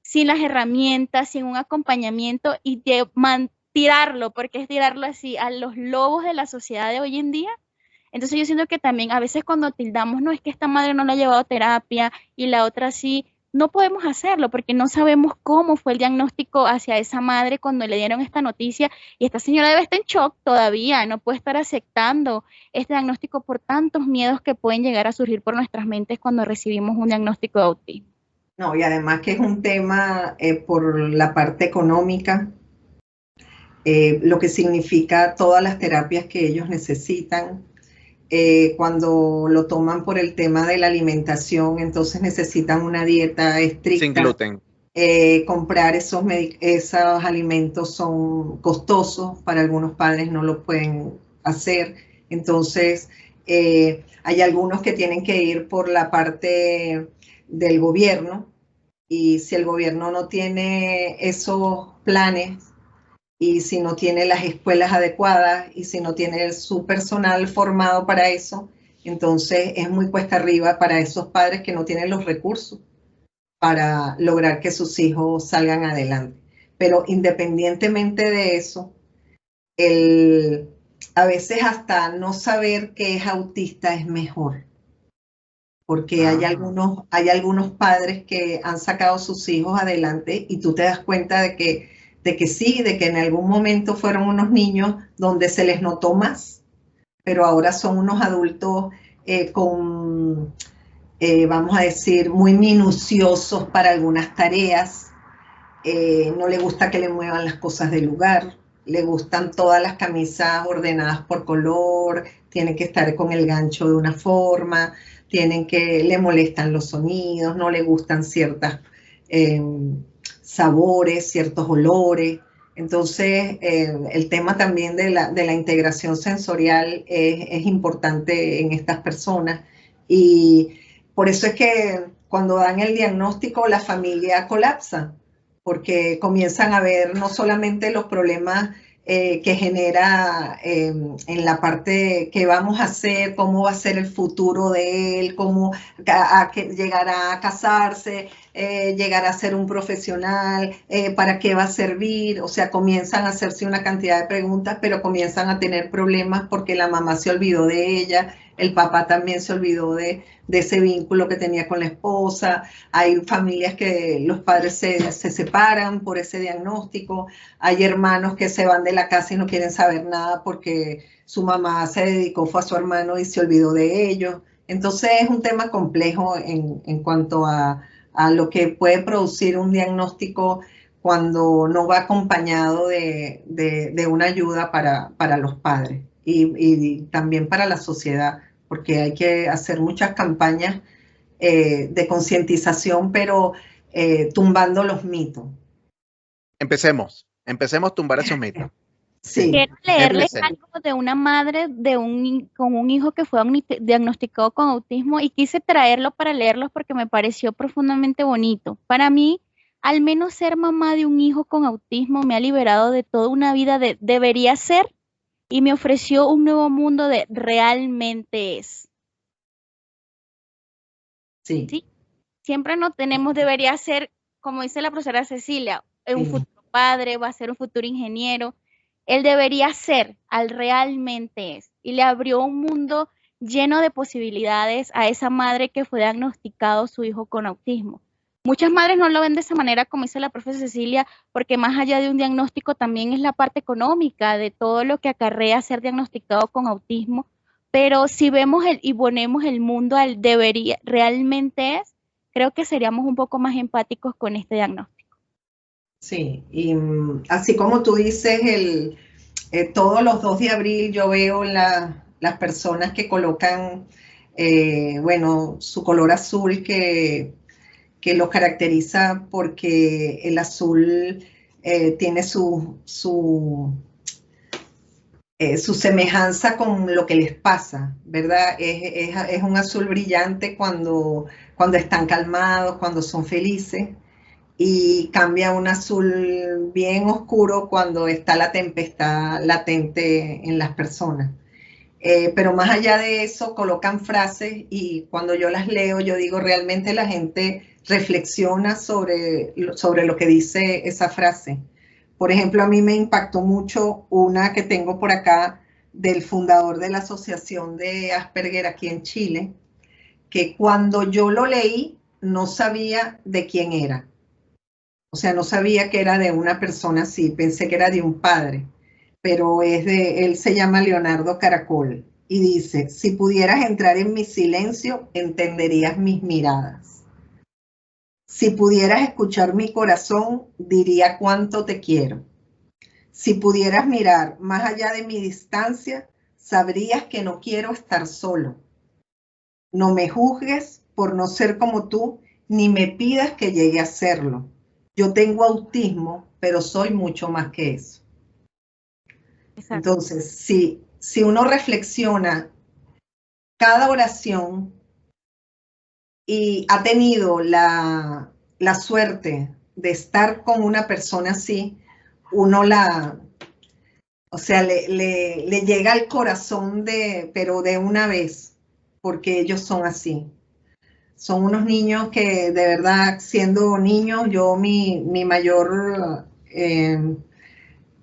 Speaker 1: sin las herramientas, sin un acompañamiento, y tirarlo, porque es tirarlo así, a los lobos de la sociedad de hoy en día? Entonces yo siento que también a veces cuando tildamos, no es que esta madre no la ha llevado a terapia y la otra sí, no podemos hacerlo porque no sabemos cómo fue el diagnóstico hacia esa madre cuando le dieron esta noticia, y esta señora debe estar en shock todavía, no puede estar aceptando este diagnóstico por tantos miedos que pueden llegar a surgir por nuestras mentes cuando recibimos un diagnóstico de autismo.
Speaker 3: No, y además que es un tema por la parte económica, lo que significa todas las terapias que ellos necesitan. cuando lo toman por el tema de la alimentación, entonces necesitan una dieta estricta.
Speaker 2: Sin gluten.
Speaker 3: Comprar esos alimentos son costosos, para algunos padres no lo pueden hacer, entonces hay algunos que tienen que ir por la parte del gobierno, y si el gobierno no tiene esos planes, y si no tiene las escuelas adecuadas, y si no tiene su personal formado para eso, entonces es muy cuesta arriba para esos padres que no tienen los recursos para lograr que sus hijos salgan adelante. Pero independientemente de eso, a veces hasta no saber que es autista es mejor, porque hay algunos padres que han sacado a sus hijos adelante y tú te das cuenta de que sí, de que en algún momento fueron unos niños donde se les notó más, pero ahora son unos adultos con, vamos a decir, muy minuciosos para algunas tareas. No le gusta que le muevan las cosas del lugar, le gustan todas las camisas ordenadas por color, tienen que estar con el gancho de una forma, le molestan los sonidos, no le gustan ciertos sabores, ciertos olores. Entonces, el tema también de la integración sensorial es importante en estas personas, y por eso es que cuando dan el diagnóstico la familia colapsa, porque comienzan a ver no solamente los problemas que genera en la parte que vamos a hacer, cómo va a ser el futuro de él, cómo llegará a casarse, llegará a ser un profesional, para qué va a servir. O sea, comienzan a hacerse una cantidad de preguntas, pero comienzan a tener problemas porque la mamá se olvidó de ella, el papá también se olvidó de ese vínculo que tenía con la esposa. Hay familias que los padres se separan por ese diagnóstico. Hay hermanos que se van de la casa y no quieren saber nada porque su mamá se dedicó, fue a su hermano y se olvidó de ellos. Entonces es un tema complejo en cuanto a lo que puede producir un diagnóstico cuando no va acompañado de una ayuda para los padres y también para la sociedad, porque hay que hacer muchas campañas de concientización, pero tumbando los mitos.
Speaker 2: Empecemos a tumbar esos mitos.
Speaker 3: Sí.
Speaker 1: Quiero leerles algo de una madre con un hijo que fue diagnosticado con autismo, y quise traerlo para leerlos porque me pareció profundamente bonito. Para mí, al menos ser mamá de un hijo con autismo me ha liberado de toda una vida de debería ser, y me ofreció un nuevo mundo de realmente es.
Speaker 3: Sí.
Speaker 1: Siempre no tenemos debería ser, como dice la profesora Cecilia, un futuro padre, va a ser un futuro ingeniero. Él debería ser, al realmente es. Y le abrió un mundo lleno de posibilidades a esa madre que fue diagnosticado su hijo con autismo. Muchas madres no lo ven de esa manera, como dice la profesora Cecilia, porque más allá de un diagnóstico también es la parte económica de todo lo que acarrea ser diagnosticado con autismo. Pero si vemos y ponemos el mundo al debería, realmente es, creo que seríamos un poco más empáticos con este diagnóstico.
Speaker 3: Sí, y así como tú dices, todos los 2 de abril yo veo las personas que colocan, bueno, su color azul que los caracteriza, porque el azul tiene su semejanza con lo que les pasa, ¿verdad? Es un azul brillante cuando están calmados, cuando son felices, y cambia a un azul bien oscuro cuando está la tempestad latente en las personas. Pero más allá de eso, colocan frases, y cuando yo las leo, yo digo, realmente la gente reflexiona sobre lo que dice esa frase. Por ejemplo, a mí me impactó mucho una que tengo por acá del fundador de la Asociación de Asperger aquí en Chile, que cuando yo lo leí no sabía de quién era. O sea, no sabía que era de una persona así, pensé que era de un padre, pero él se llama Leonardo Caracol, y dice: si pudieras entrar en mi silencio, entenderías mis miradas. Si pudieras escuchar mi corazón, diría cuánto te quiero. Si pudieras mirar más allá de mi distancia, sabrías que no quiero estar solo. No me juzgues por no ser como tú, ni me pidas que llegue a serlo. Yo tengo autismo, pero soy mucho más que eso. Exacto. Entonces, si uno reflexiona cada oración y ha tenido la suerte de estar con una persona así, uno o sea, le llega al corazón pero de una vez, porque ellos son así. Son unos niños que de verdad, siendo niños, yo mi mayor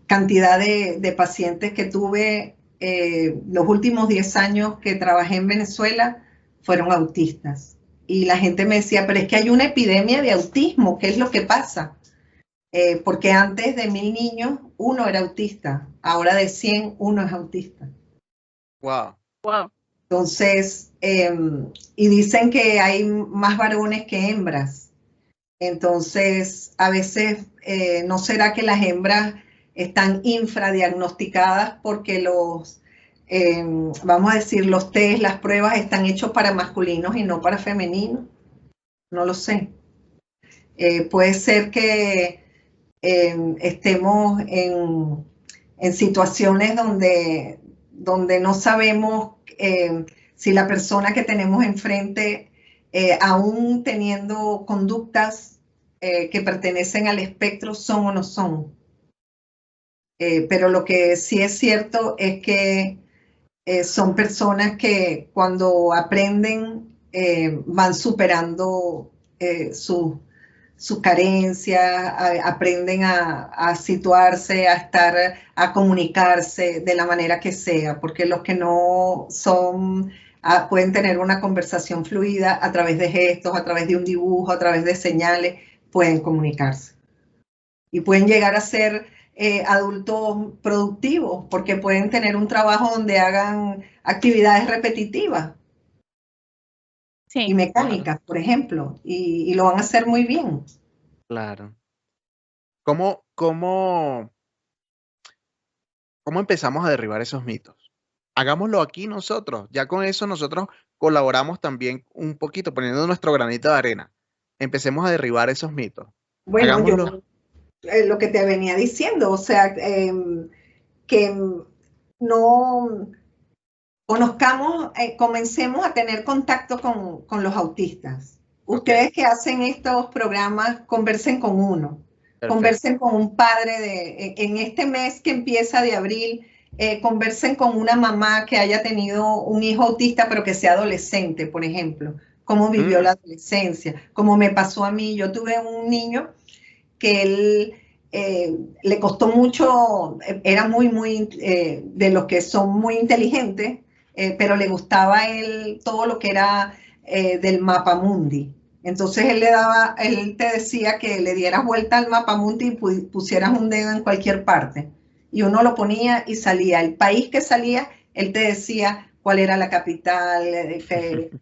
Speaker 3: cantidad de pacientes que tuve los últimos 10 años que trabajé en Venezuela fueron autistas. Y la gente me decía, pero es que hay una epidemia de autismo, ¿qué es lo que pasa? Porque antes de 1000 niños, 1 era autista. Ahora de 100, 1 es autista.
Speaker 2: Wow.
Speaker 1: Wow.
Speaker 3: Entonces, y dicen que hay más varones que hembras. Entonces, a veces, ¿no será que las hembras están infradiagnosticadas porque vamos a decir, los test, las pruebas están hechos para masculinos y no para femeninos? No lo sé. Puede ser que estemos en situaciones donde no sabemos si la persona que tenemos enfrente, aún teniendo conductas que pertenecen al espectro, son o no son. Pero lo que sí es cierto es que son personas que cuando aprenden van superando sus carencias, aprenden a situarse, a comunicarse de la manera que sea, porque los que no son, pueden tener una conversación fluida a través de gestos, a través de un dibujo, a través de señales, pueden comunicarse. Y pueden llegar a ser adultos productivos, porque pueden tener un trabajo donde hagan actividades repetitivas. Sí. Y mecánicas, por ejemplo, y lo van a hacer muy bien.
Speaker 2: Claro. ¿Cómo empezamos a derribar esos mitos? Hagámoslo aquí nosotros. Ya con eso nosotros colaboramos también un poquito, poniendo nuestro granito de arena. Empecemos a derribar esos mitos.
Speaker 3: Bueno, hagámoslo. Lo que te venía diciendo, o sea, que no conozcamos, comencemos a tener contacto con los autistas. Ustedes que hacen estos programas, conversen con uno. Perfecto. Conversen con un padre en este mes que empieza de abril, conversen con una mamá que haya tenido un hijo autista, pero que sea adolescente, por ejemplo. Cómo vivió la adolescencia, como me pasó a mí. Yo tuve un niño que él le costó mucho, era muy de los que son muy inteligentes, pero le gustaba a él todo lo que era del mapamundi. Entonces él te decía que le dieras vuelta al mapamundi y pusieras un dedo en cualquier parte. Y uno lo ponía y salía. El país que salía, él te decía cuál era la capital,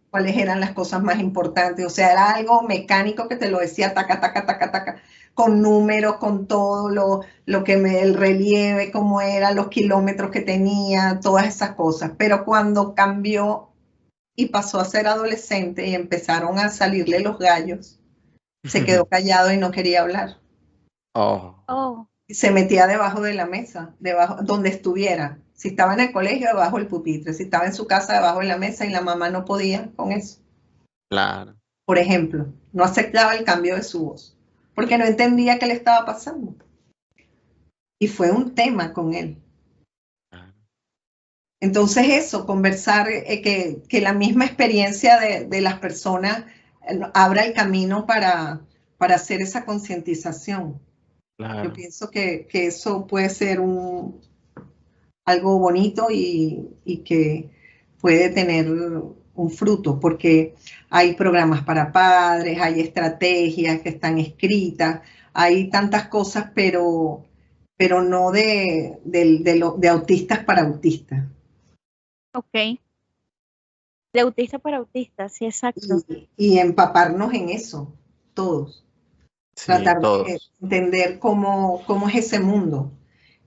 Speaker 3: cuáles eran las cosas más importantes. O sea, era algo mecánico que te lo decía taca, taca, taca, taca, con números, con todo el relieve, cómo era, los kilómetros que tenía, todas esas cosas. Pero cuando cambió y pasó a ser adolescente y empezaron a salirle los gallos, se quedó callado y no quería hablar.
Speaker 2: Oh.
Speaker 3: Se metía debajo de la mesa, debajo, donde estuviera. Si estaba en el colegio, debajo del pupitre. Si estaba en su casa, debajo de la mesa, y la mamá no podía con eso.
Speaker 2: Claro.
Speaker 3: Por ejemplo, no aceptaba el cambio de su voz, porque no entendía qué le estaba pasando. Y fue un tema con él. Entonces eso, conversar, que la misma experiencia de las personas abra el camino para hacer esa concientización. Claro. Yo pienso que eso puede ser algo bonito y que puede tener un fruto, porque hay programas para padres, hay estrategias que están escritas, hay tantas cosas, pero no de autistas para autistas.
Speaker 1: Ok. De autista para autista, sí, exacto.
Speaker 3: Y empaparnos en eso, todos. Sí, tratar de entender cómo es ese mundo.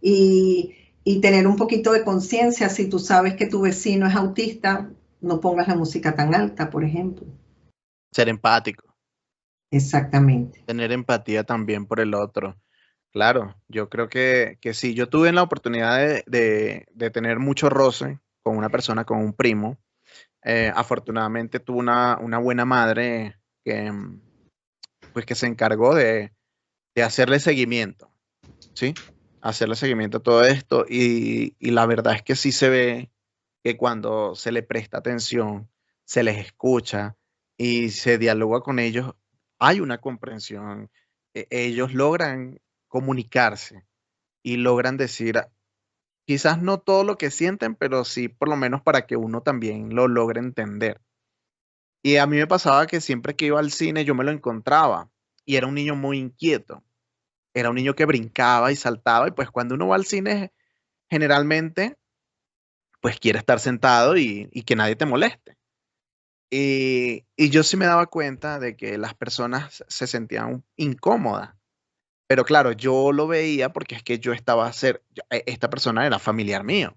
Speaker 3: Y y tener un poquito de conciencia. Si tú sabes que tu vecino es autista, no pongas la música tan alta, por ejemplo.
Speaker 2: Ser empático.
Speaker 3: Exactamente.
Speaker 2: Tener empatía también por el otro. Claro, yo creo que sí. Yo tuve la oportunidad de tener mucho roce con una persona, con un primo. Afortunadamente tuve una buena madre que, pues, que se encargó de hacerle seguimiento, ¿sí? Hacerle seguimiento a todo esto y la verdad es que sí se ve que cuando se le presta atención, se les escucha y se dialoga con ellos, hay una comprensión. Ellos logran comunicarse y logran decir, quizás no todo lo que sienten, pero sí por lo menos para que uno también lo logre entender. Y a mí me pasaba que siempre que iba al cine yo me lo encontraba y era un niño muy inquieto. Era un niño que brincaba y saltaba y pues cuando uno va al cine generalmente pues quiere estar sentado y que nadie te moleste. Y yo sí me daba cuenta de que las personas se sentían incómodas. Pero claro, yo lo veía porque es que yo estaba esta persona era familiar mío.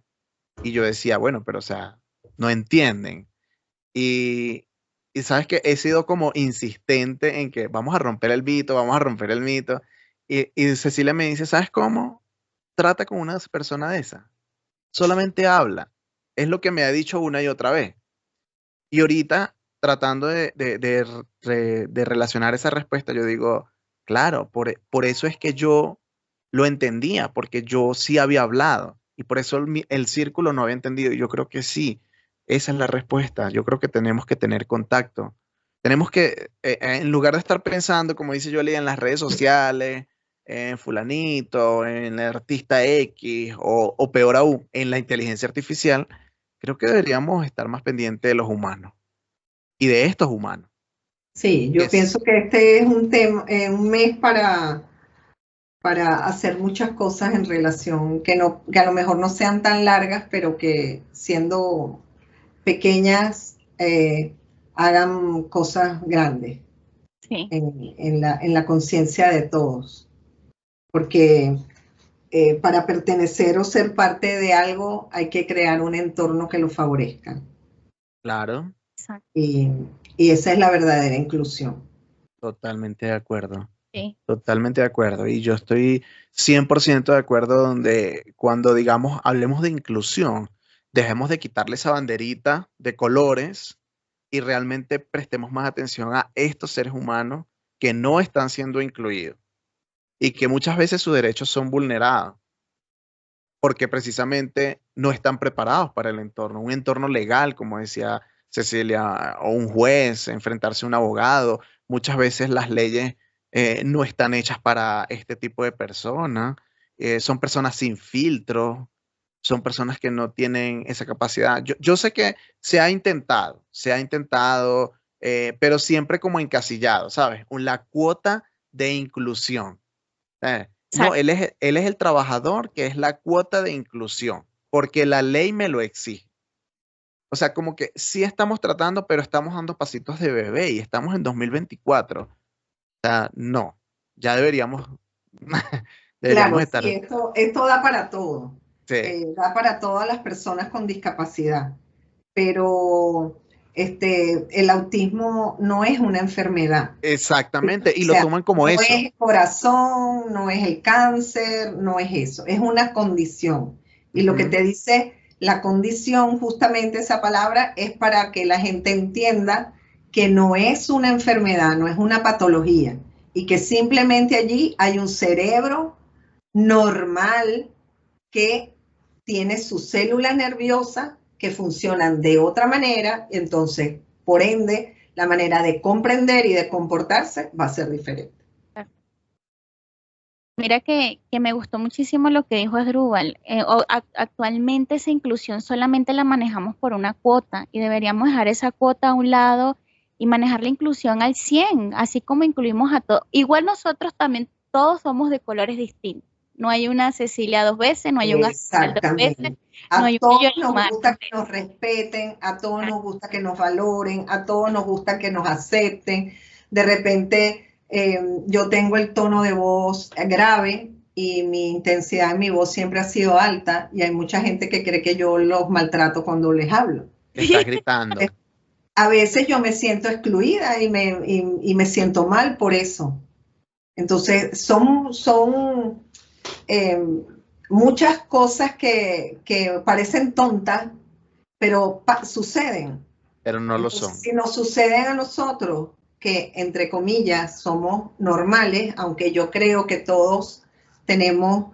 Speaker 2: Y yo decía, bueno, pero o sea, no entienden. Y, y sabes que he sido como insistente en que vamos a romper el mito, vamos a romper el mito. Y Cecilia me dice, ¿sabes cómo? Trata con una persona de esa. Solamente habla. Es lo que me ha dicho una y otra vez. Y ahorita, tratando de relacionar esa respuesta, yo digo, claro, por eso es que yo lo entendía, porque yo sí había hablado y por eso el círculo no había entendido. Y yo creo que sí, esa es la respuesta. Yo creo que tenemos que tener contacto. Tenemos que, en lugar de estar pensando, como dice Jolie, en las redes sociales, en fulanito, en el artista X o peor aún, en la inteligencia artificial, creo que deberíamos estar más pendientes de los humanos y de estos humanos.
Speaker 3: Sí, yo
Speaker 2: Es,
Speaker 3: pienso que este es un tema, un mes para hacer muchas cosas en relación, que a lo mejor no sean tan largas, pero que siendo pequeñas hagan cosas grandes
Speaker 1: Sí,
Speaker 3: en la conciencia de todos. Porque para pertenecer o ser parte de algo hay que crear un entorno que lo favorezca.
Speaker 2: claro,
Speaker 1: exacto.
Speaker 3: Y, y esa es la verdadera inclusión.
Speaker 2: totalmente de acuerdo.
Speaker 1: Sí,
Speaker 2: Totalmente de acuerdo. Y yo estoy 100% de acuerdo donde cuando digamos, hablemos de inclusión, dejemos de quitarle esa banderita de colores y realmente prestemos más atención a estos seres humanos que no están siendo incluidos y que muchas veces sus derechos son vulnerados porque precisamente no están preparados para el entorno, un entorno legal, como decía Cecilia, o un juez, enfrentarse a un abogado. Muchas veces las leyes no están hechas para este tipo de personas. Son personas sin filtro, son personas que no tienen esa capacidad. Yo sé que se ha intentado, pero siempre como encasillado, ¿sabes? La cuota de inclusión. No,
Speaker 1: exacto.
Speaker 2: él es el trabajador que es la cuota de inclusión, porque la ley me lo exige. O sea, como que sí estamos tratando, pero estamos dando pasitos de bebé y estamos en 2024. O sea, no, ya deberíamos, deberíamos
Speaker 3: Claro, sí,
Speaker 2: estar,
Speaker 3: esto da para todo,
Speaker 2: sí,
Speaker 3: da para todas las personas con discapacidad, pero el autismo no es una enfermedad.
Speaker 2: exactamente,
Speaker 3: O
Speaker 2: y lo
Speaker 3: sea,
Speaker 2: toman como
Speaker 3: no
Speaker 2: eso.
Speaker 3: es el corazón, no es el cáncer, no es eso, es una condición. Y lo que
Speaker 2: Ujú.
Speaker 3: te dice la condición, justamente esa palabra, es para que la gente entienda que no es una enfermedad, no es una patología, y que simplemente allí hay un cerebro normal que tiene sus células nerviosas que funcionan de otra manera, entonces, por ende, la manera de comprender y de comportarse va a ser diferente.
Speaker 1: Mira que me gustó muchísimo lo que dijo Asdrúbal. Actualmente esa inclusión solamente la manejamos por una cuota y deberíamos dejar esa cuota a un lado y manejar la inclusión al 100, así como incluimos a todos. Igual nosotros también todos somos de colores distintos. No hay una Cecilia dos veces, no hay un Asdrúbal dos veces,
Speaker 3: Exactamente.
Speaker 1: no
Speaker 3: A
Speaker 1: hay una
Speaker 3: todos nos
Speaker 1: Yonomar dos
Speaker 3: gusta que
Speaker 1: veces.
Speaker 3: nos respeten, a todos nos gusta que nos valoren, a todos nos gusta que nos acepten. De repente yo tengo el tono de voz grave y mi intensidad en mi voz siempre ha sido alta y hay mucha gente que cree que yo los maltrato cuando les hablo.
Speaker 2: Estás gritando.
Speaker 3: A veces yo me siento excluida y me siento mal por eso. Entonces son muchas cosas que parecen tontas, pero suceden.
Speaker 2: Pero no lo son.
Speaker 3: Si nos suceden a nosotros, que entre comillas somos normales, aunque yo creo que todos tenemos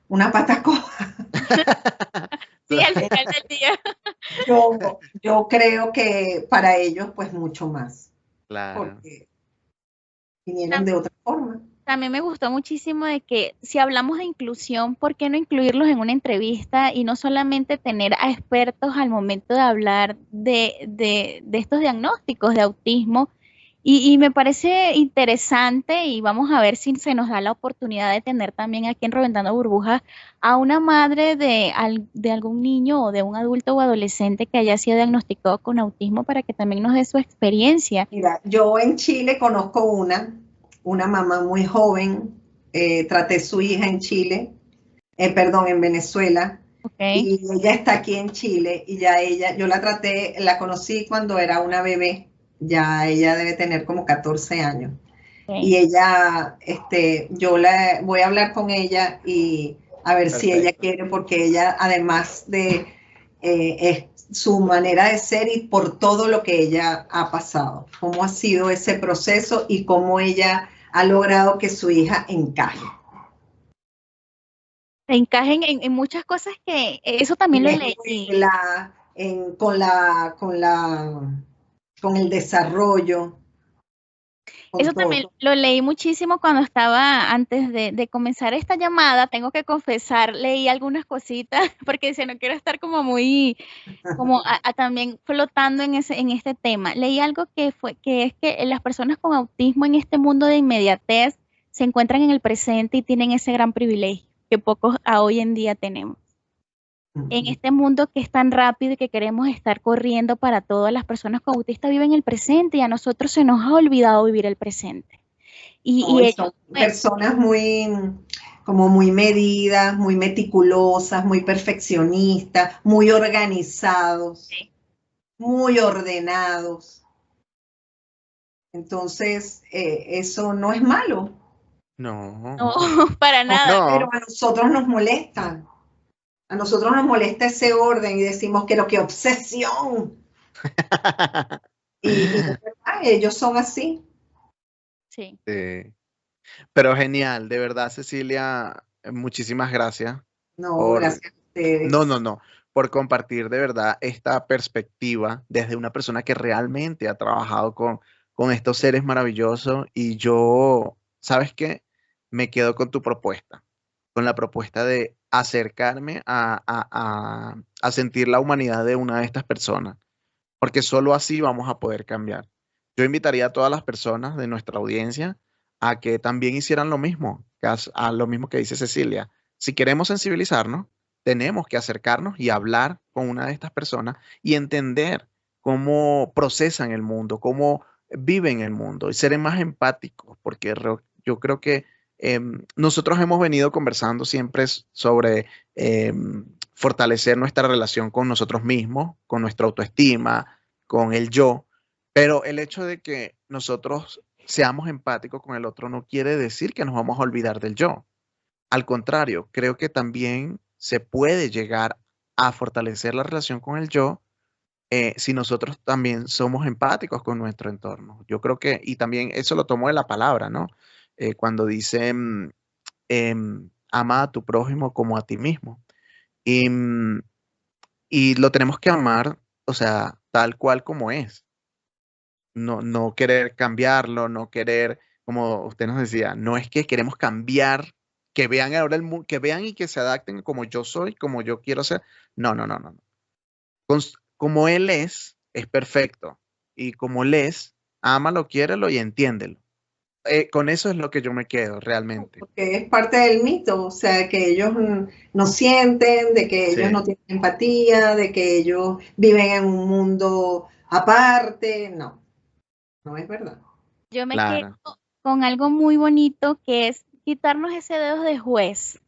Speaker 3: una pata coja.
Speaker 1: Sí, al final del día.
Speaker 3: Yo creo que para ellos, pues mucho más.
Speaker 2: Claro.
Speaker 3: Porque vinieron de otra forma.
Speaker 1: También me gustó muchísimo de que si hablamos de inclusión, ¿por qué no incluirlos en una entrevista y no solamente tener a expertos al momento de hablar de estos diagnósticos de autismo? Y me parece interesante y vamos a ver si se nos da la oportunidad de tener también aquí en Reventando Burbujas a una madre de algún niño o de un adulto o adolescente que haya sido diagnosticado con autismo para que también nos dé su experiencia.
Speaker 3: Mira, yo en Chile conozco una mamá muy joven, traté su hija en Chile, en Venezuela, y ella está aquí en Chile, y yo la conocí cuando era una bebé, ya ella debe tener como 14 años, y ella, yo voy a hablar con ella y a ver si ella quiere, porque ella, además de su manera de ser y por todo lo que ella ha pasado, cómo ha sido ese proceso y cómo ella ha logrado que su hija encaje.
Speaker 1: Encajen en muchas cosas que eso también lo leí.
Speaker 3: Con el desarrollo.
Speaker 1: Eso también lo leí muchísimo cuando estaba antes de comenzar esta llamada, tengo que confesar, leí algunas cositas porque decía, no quiero estar como muy, como también flotando en este tema. Leí algo que es que las personas con autismo en este mundo de inmediatez se encuentran en el presente y tienen ese gran privilegio que pocos hoy en día tenemos. En este mundo que es tan rápido y que queremos estar corriendo para todas las personas con autismo viven el presente y a nosotros se nos ha olvidado vivir el presente. Y
Speaker 3: son personas muy medidas, muy meticulosas, muy perfeccionistas, muy organizados, sí, muy ordenados. Entonces, eso no es malo.
Speaker 2: No,
Speaker 1: para nada.
Speaker 3: No. Pero a nosotros nos molesta. A nosotros nos molesta ese orden y decimos, pero qué obsesión. y ellos son así.
Speaker 1: Sí.
Speaker 2: Pero genial, de verdad, Cecilia, muchísimas gracias.
Speaker 3: No, gracias a ustedes.
Speaker 2: No, por compartir de verdad esta perspectiva desde una persona que realmente ha trabajado con estos seres maravillosos y yo, ¿sabes qué? Me quedo con tu propuesta, con la propuesta de acercarme a sentir la humanidad de una de estas personas, porque solo así vamos a poder cambiar. Yo invitaría a todas las personas de nuestra audiencia a que también hicieran lo mismo, a lo mismo que dice Cecilia. Si queremos sensibilizarnos, tenemos que acercarnos y hablar con una de estas personas y entender cómo procesan el mundo, cómo viven el mundo y ser más empáticos, porque yo creo que nosotros hemos venido conversando siempre sobre fortalecer nuestra relación con nosotros mismos, con nuestra autoestima, con el yo, pero el hecho de que nosotros seamos empáticos con el otro no quiere decir que nos vamos a olvidar del yo. Al contrario, creo que también se puede llegar a fortalecer la relación con el yo si nosotros también somos empáticos con nuestro entorno. Yo creo que, y también eso lo tomo de la palabra, ¿no? Cuando dice, ama a tu prójimo como a ti mismo. Y lo tenemos que amar, o sea, tal cual como es. No querer cambiarlo, no querer, como usted nos decía, no es que queremos cambiar, que vean ahora el mundo, que vean y que se adapten como yo soy, como yo quiero ser. No. Como él es perfecto. Y como él es, ámalo, quiérelo y entiéndelo. Con eso es lo que yo me quedo realmente.
Speaker 3: Porque es parte del mito, o sea, que ellos no sienten, de que ellos no tienen empatía, de que ellos viven en un mundo aparte. No es verdad.
Speaker 1: Yo me quedo con algo muy bonito que es quitarnos ese dedo de juez,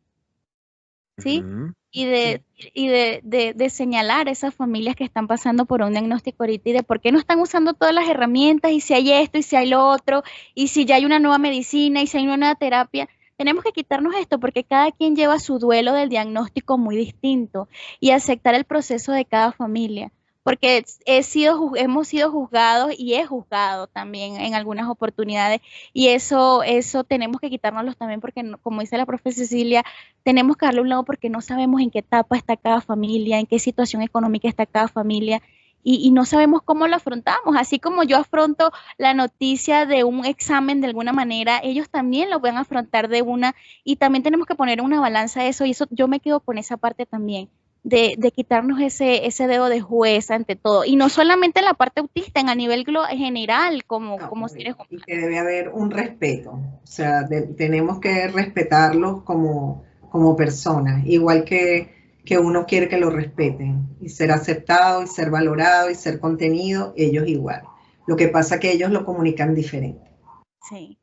Speaker 1: ¿sí?
Speaker 2: Ujú.
Speaker 1: De señalar a esas familias que están pasando por un diagnóstico ahorita y de por qué no están usando todas las herramientas y si hay esto y si hay lo otro y si ya hay una nueva medicina y si hay una nueva terapia. Tenemos que quitarnos esto porque cada quien lleva su duelo del diagnóstico muy distinto y aceptar el proceso de cada familia. Porque hemos sido juzgados y he juzgado también en algunas oportunidades y eso tenemos que quitárnoslos también porque, como dice la profe Cecilia, tenemos que darle un lado porque no sabemos en qué etapa está cada familia, en qué situación económica está cada familia y no sabemos cómo lo afrontamos. Así como yo afronto la noticia de un examen de alguna manera, ellos también lo van a afrontar de una y también tenemos que poner una balanza a eso y eso yo me quedo con esa parte también. De quitarnos ese dedo de juez ante todo. Y no solamente en la parte autista, en a nivel general, como seres humanos.
Speaker 3: Y que debe haber un respeto. O sea, tenemos que respetarlos como personas, igual que uno quiere que lo respeten, y ser aceptado, y ser valorado, y ser contenido, ellos igual. Lo que pasa es que ellos lo comunican diferente.
Speaker 1: Sí.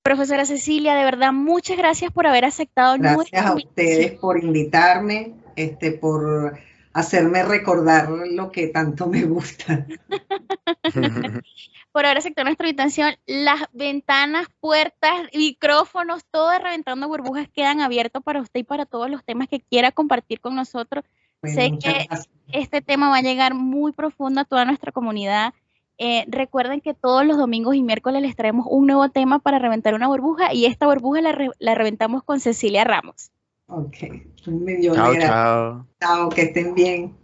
Speaker 1: Profesora Cecilia, de verdad, muchas gracias por haber aceptado nuestra invitación.
Speaker 3: Gracias a ustedes por invitarme, por hacerme recordar lo que tanto me gusta.
Speaker 1: Por haber aceptado nuestra invitación. Las ventanas, puertas, micrófonos, todo de Reventando Burbujas quedan abiertos para usted y para todos los temas que quiera compartir con nosotros.
Speaker 3: Bueno,
Speaker 1: sé que este tema va a llegar muy profundo a toda nuestra comunidad. Recuerden que todos los domingos y miércoles les traemos un nuevo tema para reventar una burbuja y esta burbuja la reventamos con Cecilia Ramos.
Speaker 3: Ok, un millón
Speaker 2: Chao,
Speaker 3: de gracias.
Speaker 2: chao.
Speaker 3: Chao, que estén bien.